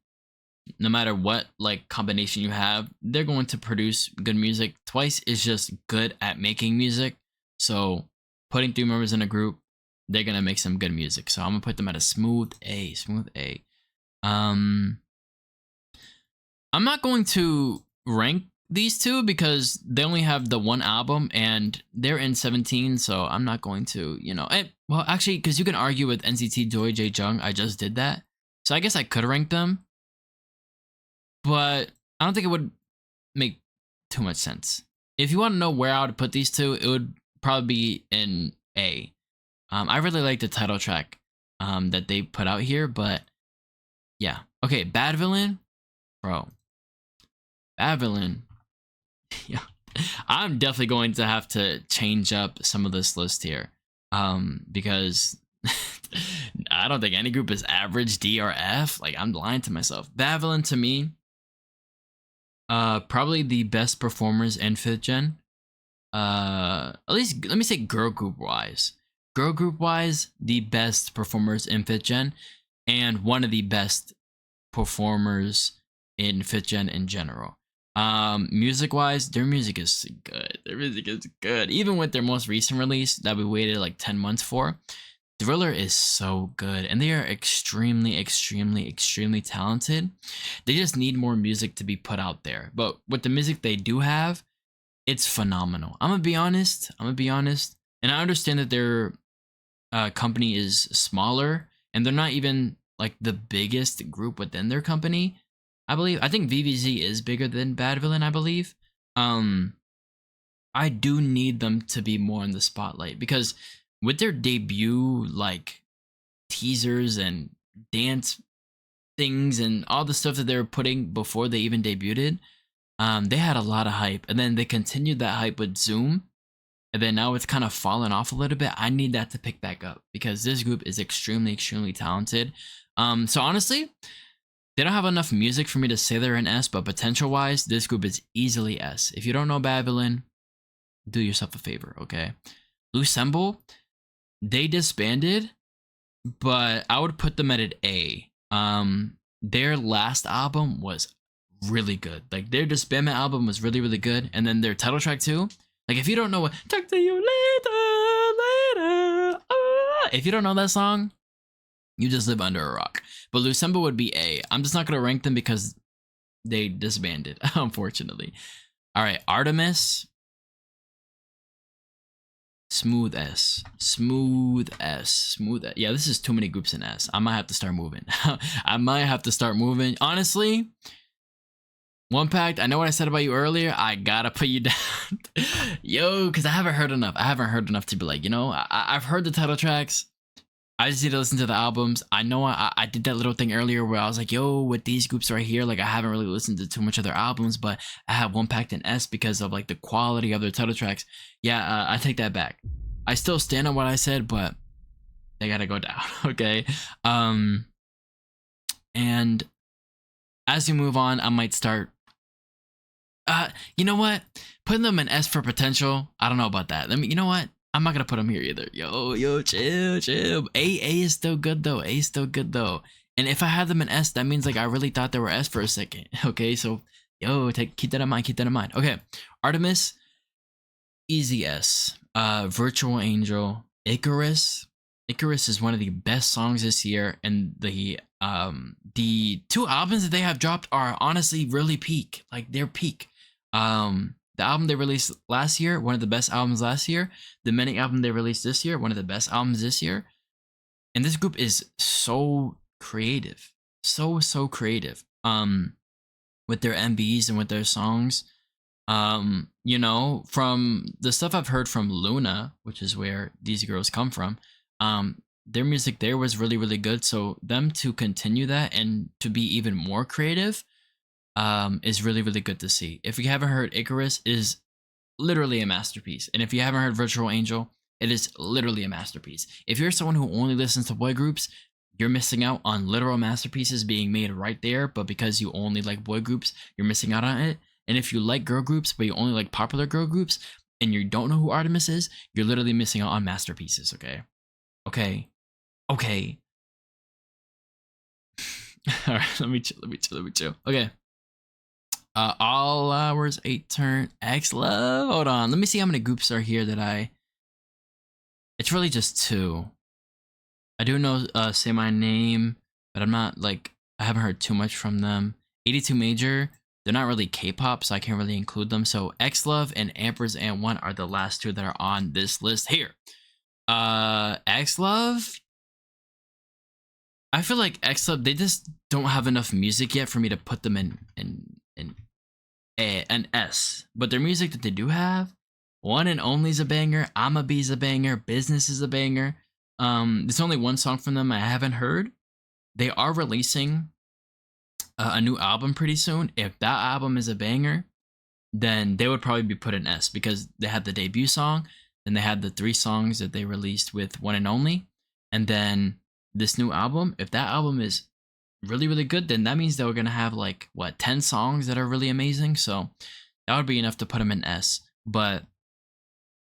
no matter what like combination you have, they're going to produce good music. Twice is just good at making music, so putting 3 members in a group, they're gonna make some good music. So I'm gonna put them at a smooth A. I'm not going to rank these two because they only have the one album and they're in 17, so I'm not going to, well, actually, because you can argue with NCT Joy J Jung, I just did that, so I guess I could rank them, but I don't think it would make too much sense. If you want to know where I would put these two, it would probably be in A. I really like the title track that they put out here, but yeah. Okay, Bad Villain, bro. Bad Villain. Yeah, I'm definitely going to have to change up some of this list here, because I don't think any group is average D or F. Like, I'm lying to myself. Bad Villain to me, probably the best performers in 5th gen. At least let me say girl group wise. Girl group wise, the best performers in 5th gen, and one of the best performers in 5th gen in general. Music wise, their music is good. Even with their most recent release that we waited like 10 months for, Thriller is so good, and they are extremely talented. They just need more music to be put out there, but with the music they do have, it's phenomenal. I'm gonna be honest, and I understand that their company is smaller and they're not even like the biggest group within their company. I think VVZ is bigger than Bad Villain, I believe. I do need them to be more in the spotlight because with their debut like teasers and dance things and all the stuff that they were putting before they even debuted, they had a lot of hype, and then they continued that hype with Zoom, and then now it's kind of fallen off a little bit. I need that to pick back up because this group is extremely talented. So honestly, they don't have enough music for me to say they're an S, but potential wise, this group is easily S. If you don't know Babylon, do yourself a favor, okay? Lucemble, they disbanded, but I would put them at an A. Their last album was really good. Like their disbandment album was really good, and then their title track too. Like if you don't know what talk to you later, if you don't know that song, you just live under a rock. But Lucemble would be A. I'm just not gonna rank them because they disbanded, unfortunately. All right, Artemis. Smooth S. Yeah, this is too many groups in S. I might have to start moving. Honestly, One Pact, I know what I said about you earlier. I gotta put you down. Yo, because I haven't heard enough. To be like, I've heard the title tracks. I just need to listen to the albums. I know I did that little thing earlier where I was like, yo, with these groups right here, like I haven't really listened to too much of their albums, but I have One Pact and S because of like the quality of their title tracks. Yeah, I take that back. I still stand on what I said, but they gotta go down, okay? And as you move on, I might start you know what? Putting them in S for potential. I don't know about that. You know what? I'm not gonna put them here either. Yo, chill. A is still good though. And if I had them in S, that means like I really thought they were S for a second. Okay, so yo, keep that in mind. Okay, Artemis, easy S. Virtual Angel, Icarus. Icarus is one of the best songs this year, and the two albums that they have dropped are honestly really peak. Like they're peak. The album they released last year, one of the best albums last year. The mini album they released this year, one of the best albums this year. And this group is so creative. So creative. With their MVs and with their songs. From the stuff I've heard from Luna, which is where these girls come from, their music there was really good. So them to continue that and to be even more creative is really good to see. If you haven't heard, Icarus is literally a masterpiece. And if you haven't heard Virtual Angel, it is literally a masterpiece. If you're someone who only listens to boy groups, you're missing out on literal masterpieces being made right there. But because you only like boy groups, you're missing out on it. And if you like girl groups, but you only like popular girl groups, and you don't know who Artemis is, you're literally missing out on masterpieces, okay? Okay. All right, let me chill. Okay. All Hours, 8 Turn, X Love. Hold on. Let me see how many groups are here that it's really just 2. I do know Say My Name, but I'm not like, I haven't heard too much from them. 82 Major, they're not really K-pop, so I can't really include them. So X Love and Ampersand 1 are the last 2 that are on this list here. X Love, I feel like X Love, they just don't have enough music yet for me to put them in an S. But their music that they do have, One and Only's a banger, I'ma Be's a banger, Business is a banger. There's only one song from them I haven't heard. They are releasing a new album pretty soon. If that album is a banger, then they would probably be put in S because they had the debut song, then they had the 3 songs that they released with One and Only, and then this new album. If that album is really good, then that means they were gonna have like 10 songs that are really amazing. So that would be enough to put them in S. But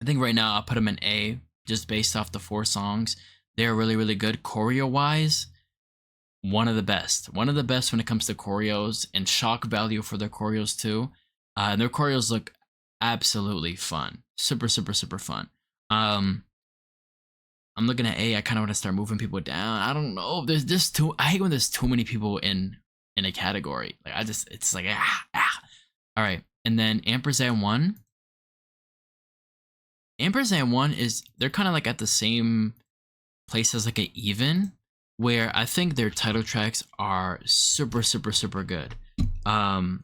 I think right now I'll put them in A just based off the 4 songs. They're really good choreo wise. One of the best when it comes to choreos, and shock value for their choreos too. Their choreos look absolutely fun, super fun. I'm looking at A. I kind of want to start moving people down. I don't know. There's just I hate when there's too many people in a category. Like it's like All right, and then Ampersand 1. Ampersand 1 is, they're kind of like at the same place as like an Even, where I think their title tracks are super good. I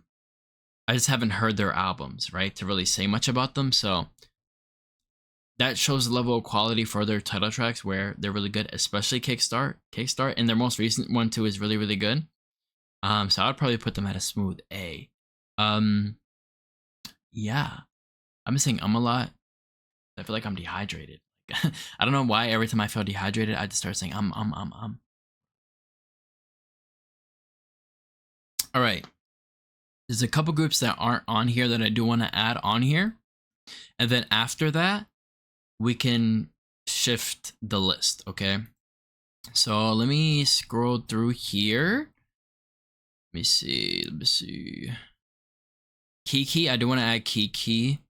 just haven't heard their albums, right, to really say much about them. So that shows the level of quality for their title tracks where they're really good, especially Kickstart, and their most recent one too is really good. So I'd probably put them at a smooth A. Yeah, I'm missing a lot. I feel like I'm dehydrated. I don't know why every time I feel dehydrated, I just start saying All right. There's a couple groups that aren't on here that I do want to add on here. And then after that, we can shift the list, okay? So let me scroll through here. Let me see. Kiki, I do want to add Kiki.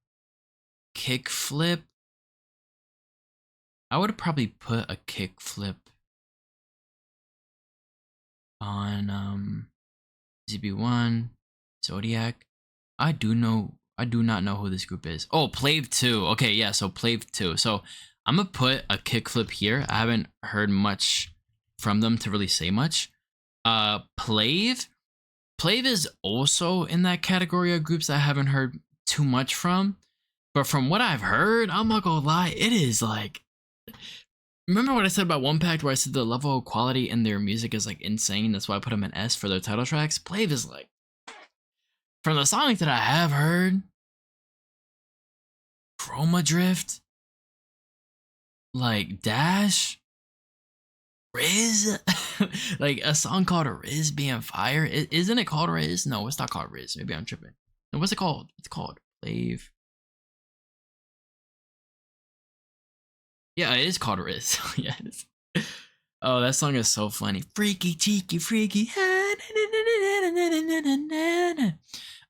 Kickflip. I would probably put a kickflip on ZB1, Zodiac. I do not know who this group is. Oh, Plave 2. Okay, yeah, so Plave 2. So I'm gonna put a kickflip here. I haven't heard much from them to really say much. Plave is also in that category of groups I haven't heard too much from. But from what I've heard, I'm not gonna lie, it is like, remember what I said about One Pact where I said the level of quality in their music is like insane. That's why I put them in S for their title tracks. Plave is like, from the songs that I have heard, Chroma Drift, like Dash, Riz, like a song called Riz being fire. Isn't it called Riz? No, it's not called Riz. Maybe I'm tripping. No, what's it called? It's called Plave. Yeah, it is called Riz. Yes. Oh, that song is so funny. Freaky, cheeky, freaky.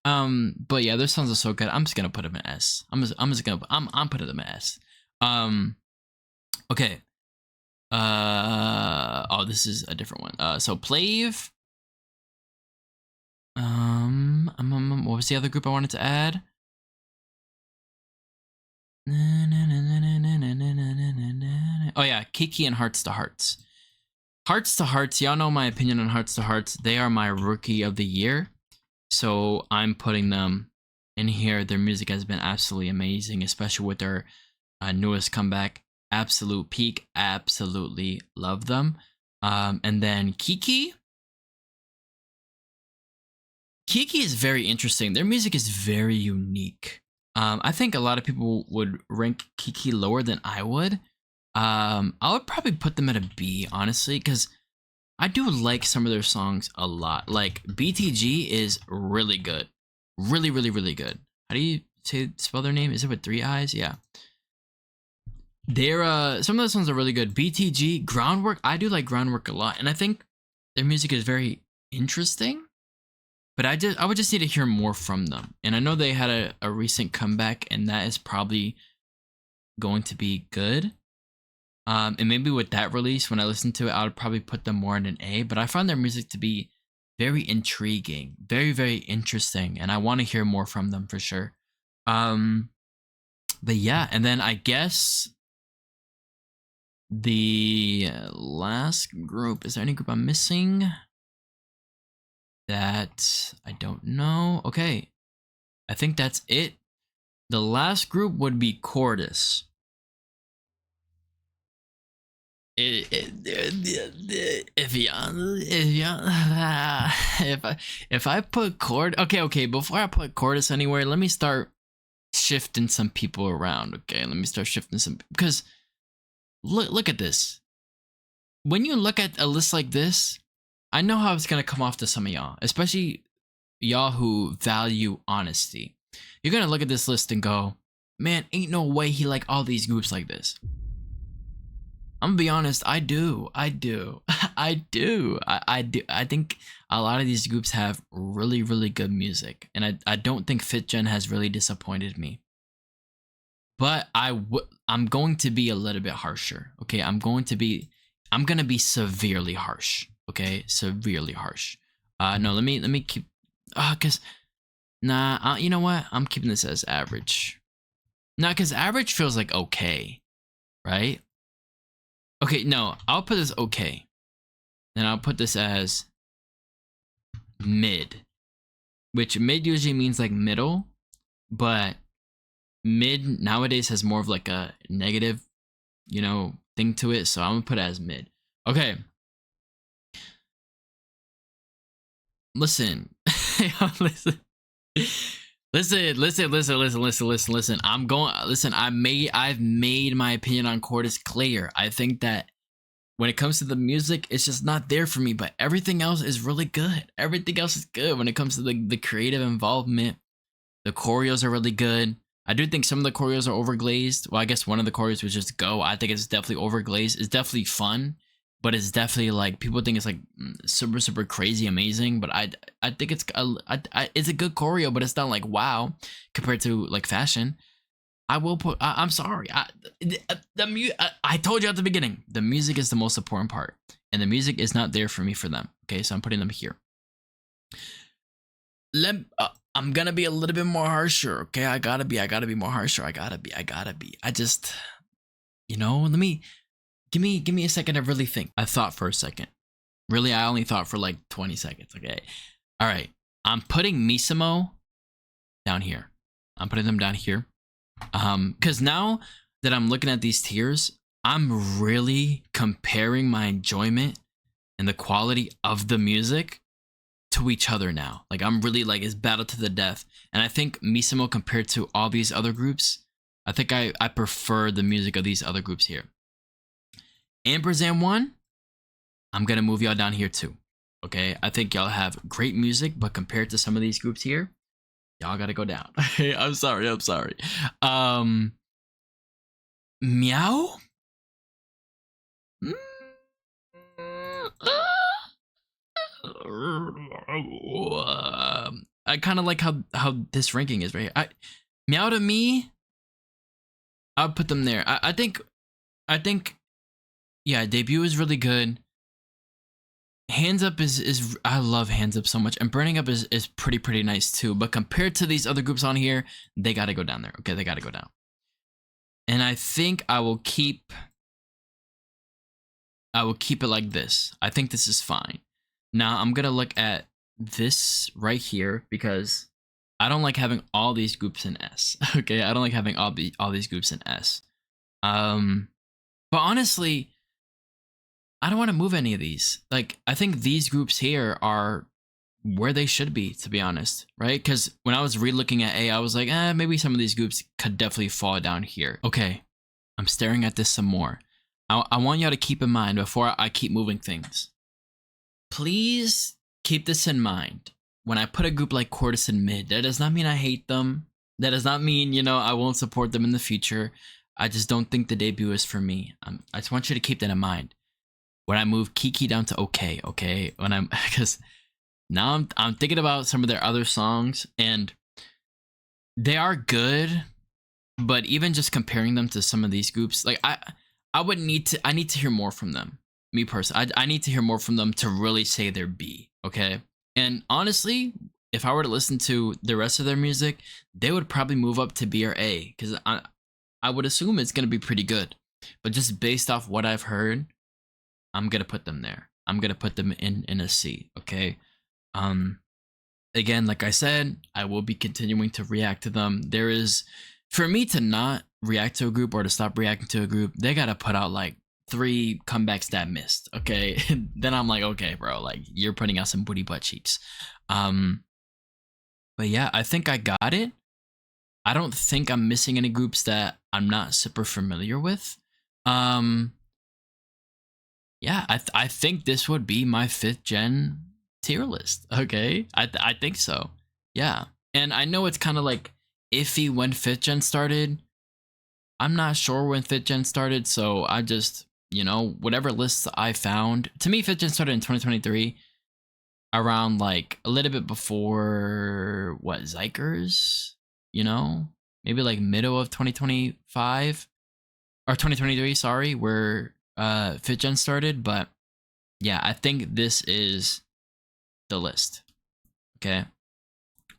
But yeah, their songs are so good. I'm just gonna put them in S. I'm putting them in S. Okay. Oh, this is a different one. So Plave. What was the other group I wanted to add? Oh yeah, Kiki and Hearts to Hearts. Hearts to Hearts, y'all know my opinion on Hearts to Hearts. They are my rookie of the year. So I'm putting them in here. Their music has been absolutely amazing, especially with their newest comeback, Absolute Peak. Absolutely love them. And then Kiki. Kiki is very interesting. Their music is very unique. I think a lot of people would rank Kiki lower than I would. I would probably put them at a B, honestly, because I do like some of their songs a lot. Like BTG is really good. Really, really, really good. How do you spell their name? Is it with 3 I's? Yeah. They're some of the songs are really good. BTG, Groundwork, I do like Groundwork a lot, and I think their music is very interesting. But I would just need to hear more from them. And I know they had a recent comeback, and that is probably going to be good. And maybe with that release, when I listen to it, I would probably put them more in an A. But I found their music to be very intriguing, very, very interesting, and I want to hear more from them for sure. But yeah, and then I guess the last group, is there any group I'm missing that I don't know? Okay, I think that's it. The last group would be Cordis. If I put okay, before I put Cordis anywhere, let me start shifting some people around. Okay, let me start shifting some, because look at this. When you look at a list like this, I know how it's gonna come off to some of y'all, especially y'all who value honesty. You're gonna look at this list and go, man, ain't no way he like all these groups like this. I'm gonna be honest, I do. I do. I do. I think a lot of these groups have really, really good music, and I don't think FitGen has really disappointed me. But I'm going to be a little bit harsher. Okay, I'm gonna be severely harsh. Okay, severely harsh. No, let me keep. Cause nah, you know what? I'm keeping this as average. Nah, cause average feels like okay, right? Okay, no, I'll put this okay. Then I'll put this as mid, which mid usually means like middle, but mid nowadays has more of like a negative, thing to it. So I'm gonna put it as mid. Okay. Listen, listen. Listen. I've made my opinion on Chorus clear. I think that when it comes to the music, it's just not there for me. But everything else is really good. Everything else is good when it comes to the creative involvement. The choreos are really good. I do think some of the choreos are overglazed. Well, I guess one of the choreos was just Go. I think it's definitely overglazed. It's definitely fun, but it's definitely like people think it's like super crazy amazing. But I think it's a good choreo, but it's not like wow compared to like fashion. I'm sorry. I told you at the beginning, the music is the most important part, and the music is not there for me for them. Okay, so I'm putting them here. I'm gonna be a little bit more harsher. Okay, I gotta be more harsher. I gotta be. I just, let me give me a second to really think. I thought for a second. Really, I only thought for like 20 seconds. Okay, all right. I'm putting Misamo down here. I'm putting them down here. Because now that I'm looking at these tiers, I'm really comparing my enjoyment and the quality of the music to each other now. Like I'm really like it's battle to the death. And I think Misamo compared to all these other groups, I think I prefer the music of these other groups here. Ampersand 1, I'm gonna move y'all down here too. Okay, I think y'all have great music, but compared to some of these groups here, y'all gotta go down. I'm sorry. Meow. I kind of like how this ranking is right here. Meow to me, I'll put them there. I think, yeah, debut is really good. Hands Up is I love Hands Up so much, and Burning Up is pretty nice too. But compared to these other groups on here, they gotta go down there. Okay, they gotta go down. And I think I will keep it like this. I think this is fine. Now I'm gonna look at this right here because I don't like having all these groups in S. Okay, I don't like having all these groups in S. But honestly, I don't want to move any of these. Like I think these groups here are where they should be, to be honest, right? Because when I was re-looking at A, I was like, maybe some of these groups could definitely fall down here. Okay, I'm staring at this some more. I want y'all to keep in mind before I keep moving things. Please keep this in mind. When I put a group like Courtesan mid, that does not mean I hate them. That does not mean, I won't support them in the future. I just don't think the debut is for me. I just want you to keep that in mind. When I move Kiki down to okay? When I'm, because now I'm thinking about some of their other songs, and they are good, but even just comparing them to some of these groups, like I need to hear more from them. Me personally, I need to hear more from them to really say they're B, okay? And honestly, if I were to listen to the rest of their music, they would probably move up to B or A, because I would assume it's gonna be pretty good. But just based off what I've heard, I'm gonna put them there. I'm gonna put them in a C, okay? Again, like I said, I will be continuing to react to them. There is, for me to not react to a group or to stop reacting to a group, they gotta put out like 3 comebacks that missed, okay? Then I'm like, okay, bro, like you're putting out some booty butt cheeks. But yeah, I think I got it. I don't think I'm missing any groups that I'm not super familiar with. Yeah, I think this would be my 5th gen tier list. Okay, I think so. Yeah, and I know it's kind of like iffy when 5th gen started. I'm not sure when 5th gen started, so I just whatever lists I found. To me, 5th gen started in 2023, around like a little bit before what Zykers, maybe like middle of 2025 or 2023. Sorry, where 5th gen started, but yeah, I think this is the list. Okay,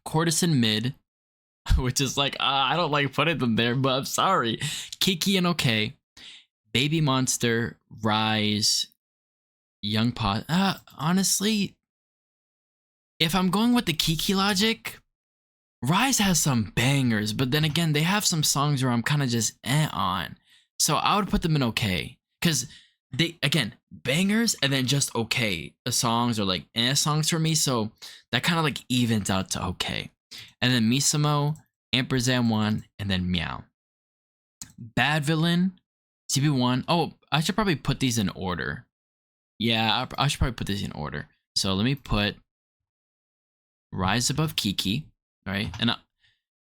Courtesan mid, which is like I don't like putting them there, but I'm sorry. Kiki and okay, Baby Monster, Rise, Young Pod. Honestly, if I'm going with the Kiki logic, Rise has some bangers, but then again, they have some songs where I'm kind of just on. So I would put them in okay, because they, again, bangers and then just okay. The songs are like songs for me, so that kind of like evens out to okay. and then Misamo, ampersand 1, and then Meow. Bad Villain, CB1. Oh, I should probably put these in order. Yeah, I should probably put these in order. So let me put Rise Above Kiki, right? And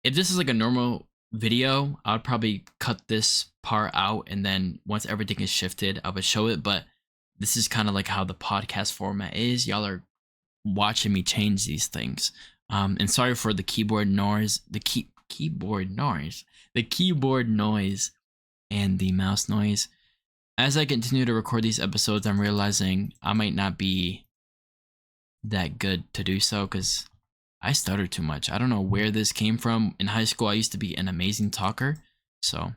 if this is like a normal video, I would probably cut this part out, and then once everything is shifted, I would show it. But this is kind of like how the podcast format is. Y'all are watching me change these things. And sorry for the keyboard noise, the keyboard noise and the mouse noise. As I continue to record these episodes, I'm realizing I might not be that good to do so because I stutter too much. I don't know where this came from. In high school, I used to be an amazing talker, so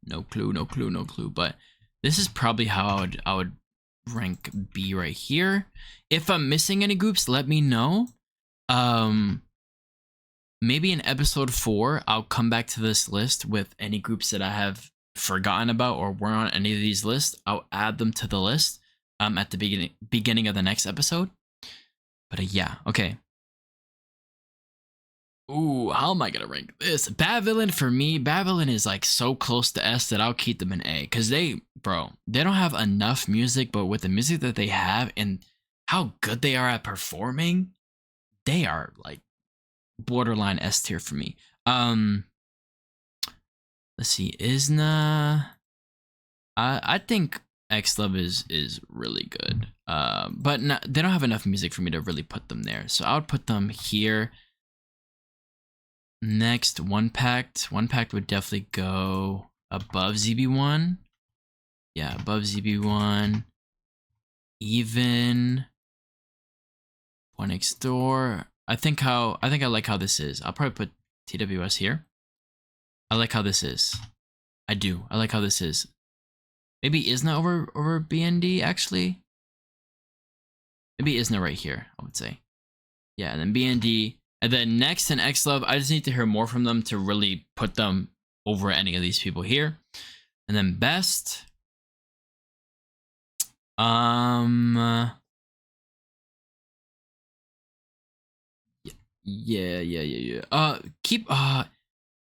no clue. But this is probably how I would rank B right here. If I'm missing any groups, let me know. Maybe in episode 4, I'll come back to this list with any groups that I have forgotten about or weren't on any of these lists. I'll add them to the list at the beginning of the next episode. But yeah, okay. Ooh, how am I gonna rank this? Bad Villain for me, Bad Villain is like so close to S that I'll keep them in A. Because they don't have enough music, but with the music that they have and how good they are at performing, they are like borderline S tier for me. Let's see, Isna. I think X Love is really good. But they don't have enough music for me to really put them there. So I would put them here. Next, One Pact. One Pact would definitely go above ZB1. Yeah, above ZB1. Even One Next Door. I like how this is. I'll probably put TWS here. I like how this is. I do. I like how this is. Maybe Isna over BND actually. Maybe Isna right here, I would say. Yeah, and then BND. And then next in X Love, I just need to hear more from them to really put them over any of these people here. And then best. Yeah.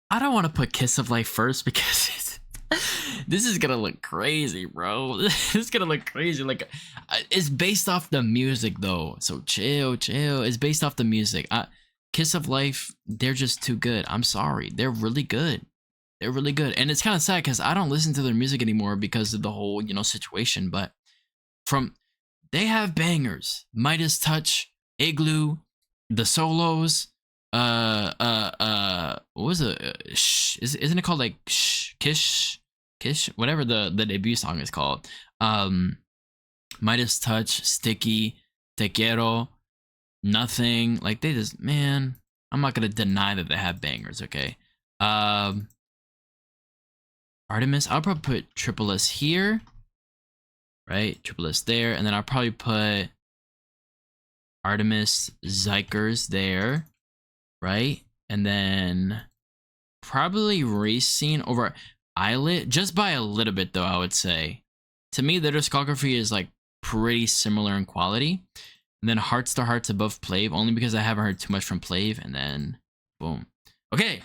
I don't want to put Kiss of Life first because this is gonna look crazy, bro. This is gonna look crazy. Like, it's based off the music though, so chill. It's based off the music. Kiss of Life, they're just too good. I'm sorry, they're really good. And it's kind of sad because I don't listen to their music anymore because of the whole situation. But they have bangers. Midas Touch, Igloo, the solos. What was it? Isn't it called like Kish, whatever the debut song is called? Midas Touch, Sticky, Te Quiero, Nothing. Like they just, man, I'm not gonna deny that they have bangers. Okay. Artemis, I'll probably put Triple S here, right? Triple S there, and then I'll probably put Artemis Zykers there, right? And then probably Racing over Islet, just by a little bit though, I would say. To me, their discography is like pretty similar in quality. And then Hearts to Hearts above Plave, only because I haven't heard too much from Plave, and then boom. Okay.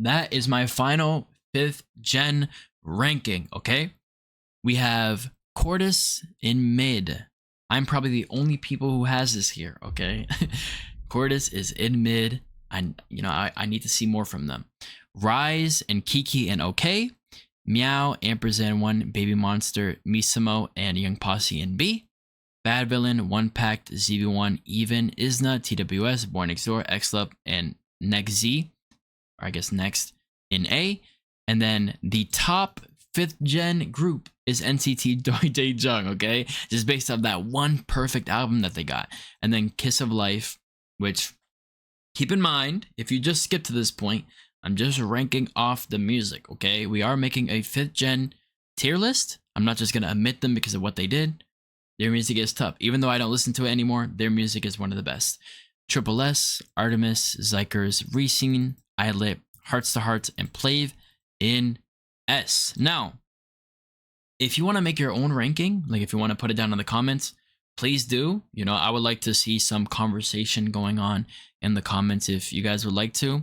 That is my final 5th gen ranking, okay? We have Cordis in mid. I'm probably the only people who has this here, okay? Cordis is in mid. I need to see more from them. Rise and Kiki and OK. Meow, ampersand 1, Baby Monster, Misamo, and Young Posse in B. Bad Villain, One Pact, ZB1, Even, Isna, TWS, Born Next Door, X-Love, and Next Z, or I guess Next in A. And then the top 5th gen group is NCT Doi Dae-jung, okay? Just based off that one perfect album that they got. And then Kiss of Life, which, keep in mind, if you just skip to this point, I'm just ranking off the music, okay? We are making a 5th gen tier list. I'm not just going to omit them because of what they did. Their music is tough. Even though I don't listen to it anymore, their music is one of the best. Triple S, Artemis, Zykers, Racing, Islet, Hearts to Hearts, and Plave in S. Now, if you want to make your own ranking, like if you want to put it down in the comments, please do. I would like to see some conversation going on in the comments if you guys would like to.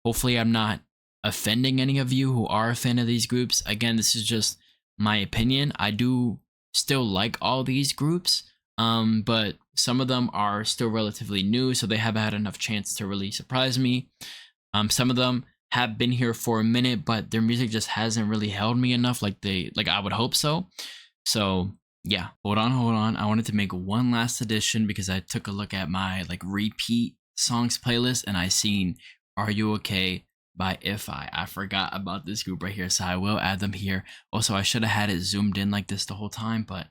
Hopefully, I'm not offending any of you who are a fan of these groups. Again, this is just my opinion. I do still like all these groups, but some of them are still relatively new, so they haven't had enough chance to really surprise me. Some of them have been here for a minute, but their music just hasn't really held me enough like I would hope so. So yeah, hold on. I wanted to make one last addition because I took a look at my like repeat songs playlist and I seen Are You Okay by Ep3. I forgot about this group right here, so I will add them here. Also, I should have had it zoomed in like this the whole time, but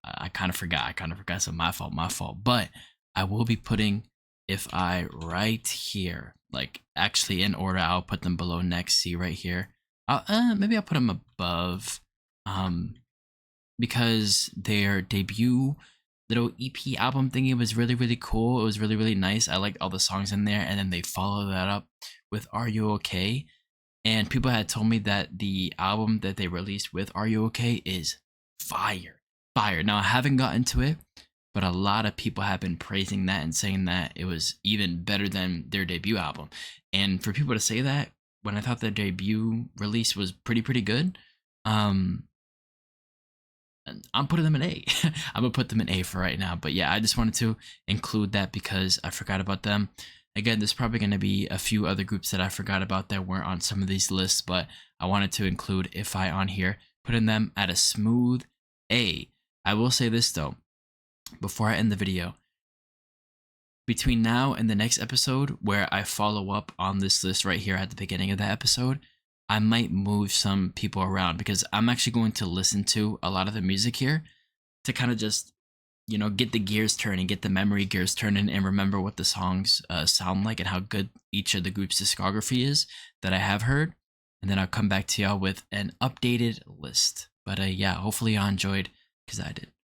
I kind of forgot. So my fault. But I will be putting Ep3 right here. Like actually in order, I'll put them below next. See right here. Maybe I'll put them above. Because their debut little EP album thingy was really cool. It was really nice. I liked all the songs in there, and then they followed that up with Are You Okay? And people had told me that the album that they released with Are You Okay is fire. Now I haven't gotten to it, but a lot of people have been praising that and saying that it was even better than their debut album. And for people to say that when I thought their debut release was pretty good, I'm putting them in A. I'm gonna put them in A for right now. But yeah, I just wanted to include that because I forgot about them. Again, there's probably gonna be a few other groups that I forgot about that weren't on some of these lists, but I wanted to include Ep3 on here, putting them at a smooth A. I will say this though, before I end the video. Between now and the next episode, where I follow up on this list right here at the beginning of the episode, I might move some people around because I'm actually going to listen to a lot of the music here to kind of just, get the gears turning, get the memory gears turning, and remember what the songs sound like and how good each of the group's discography is that I have heard. And then I'll come back to y'all with an updated list. But yeah, hopefully y'all enjoyed because I did.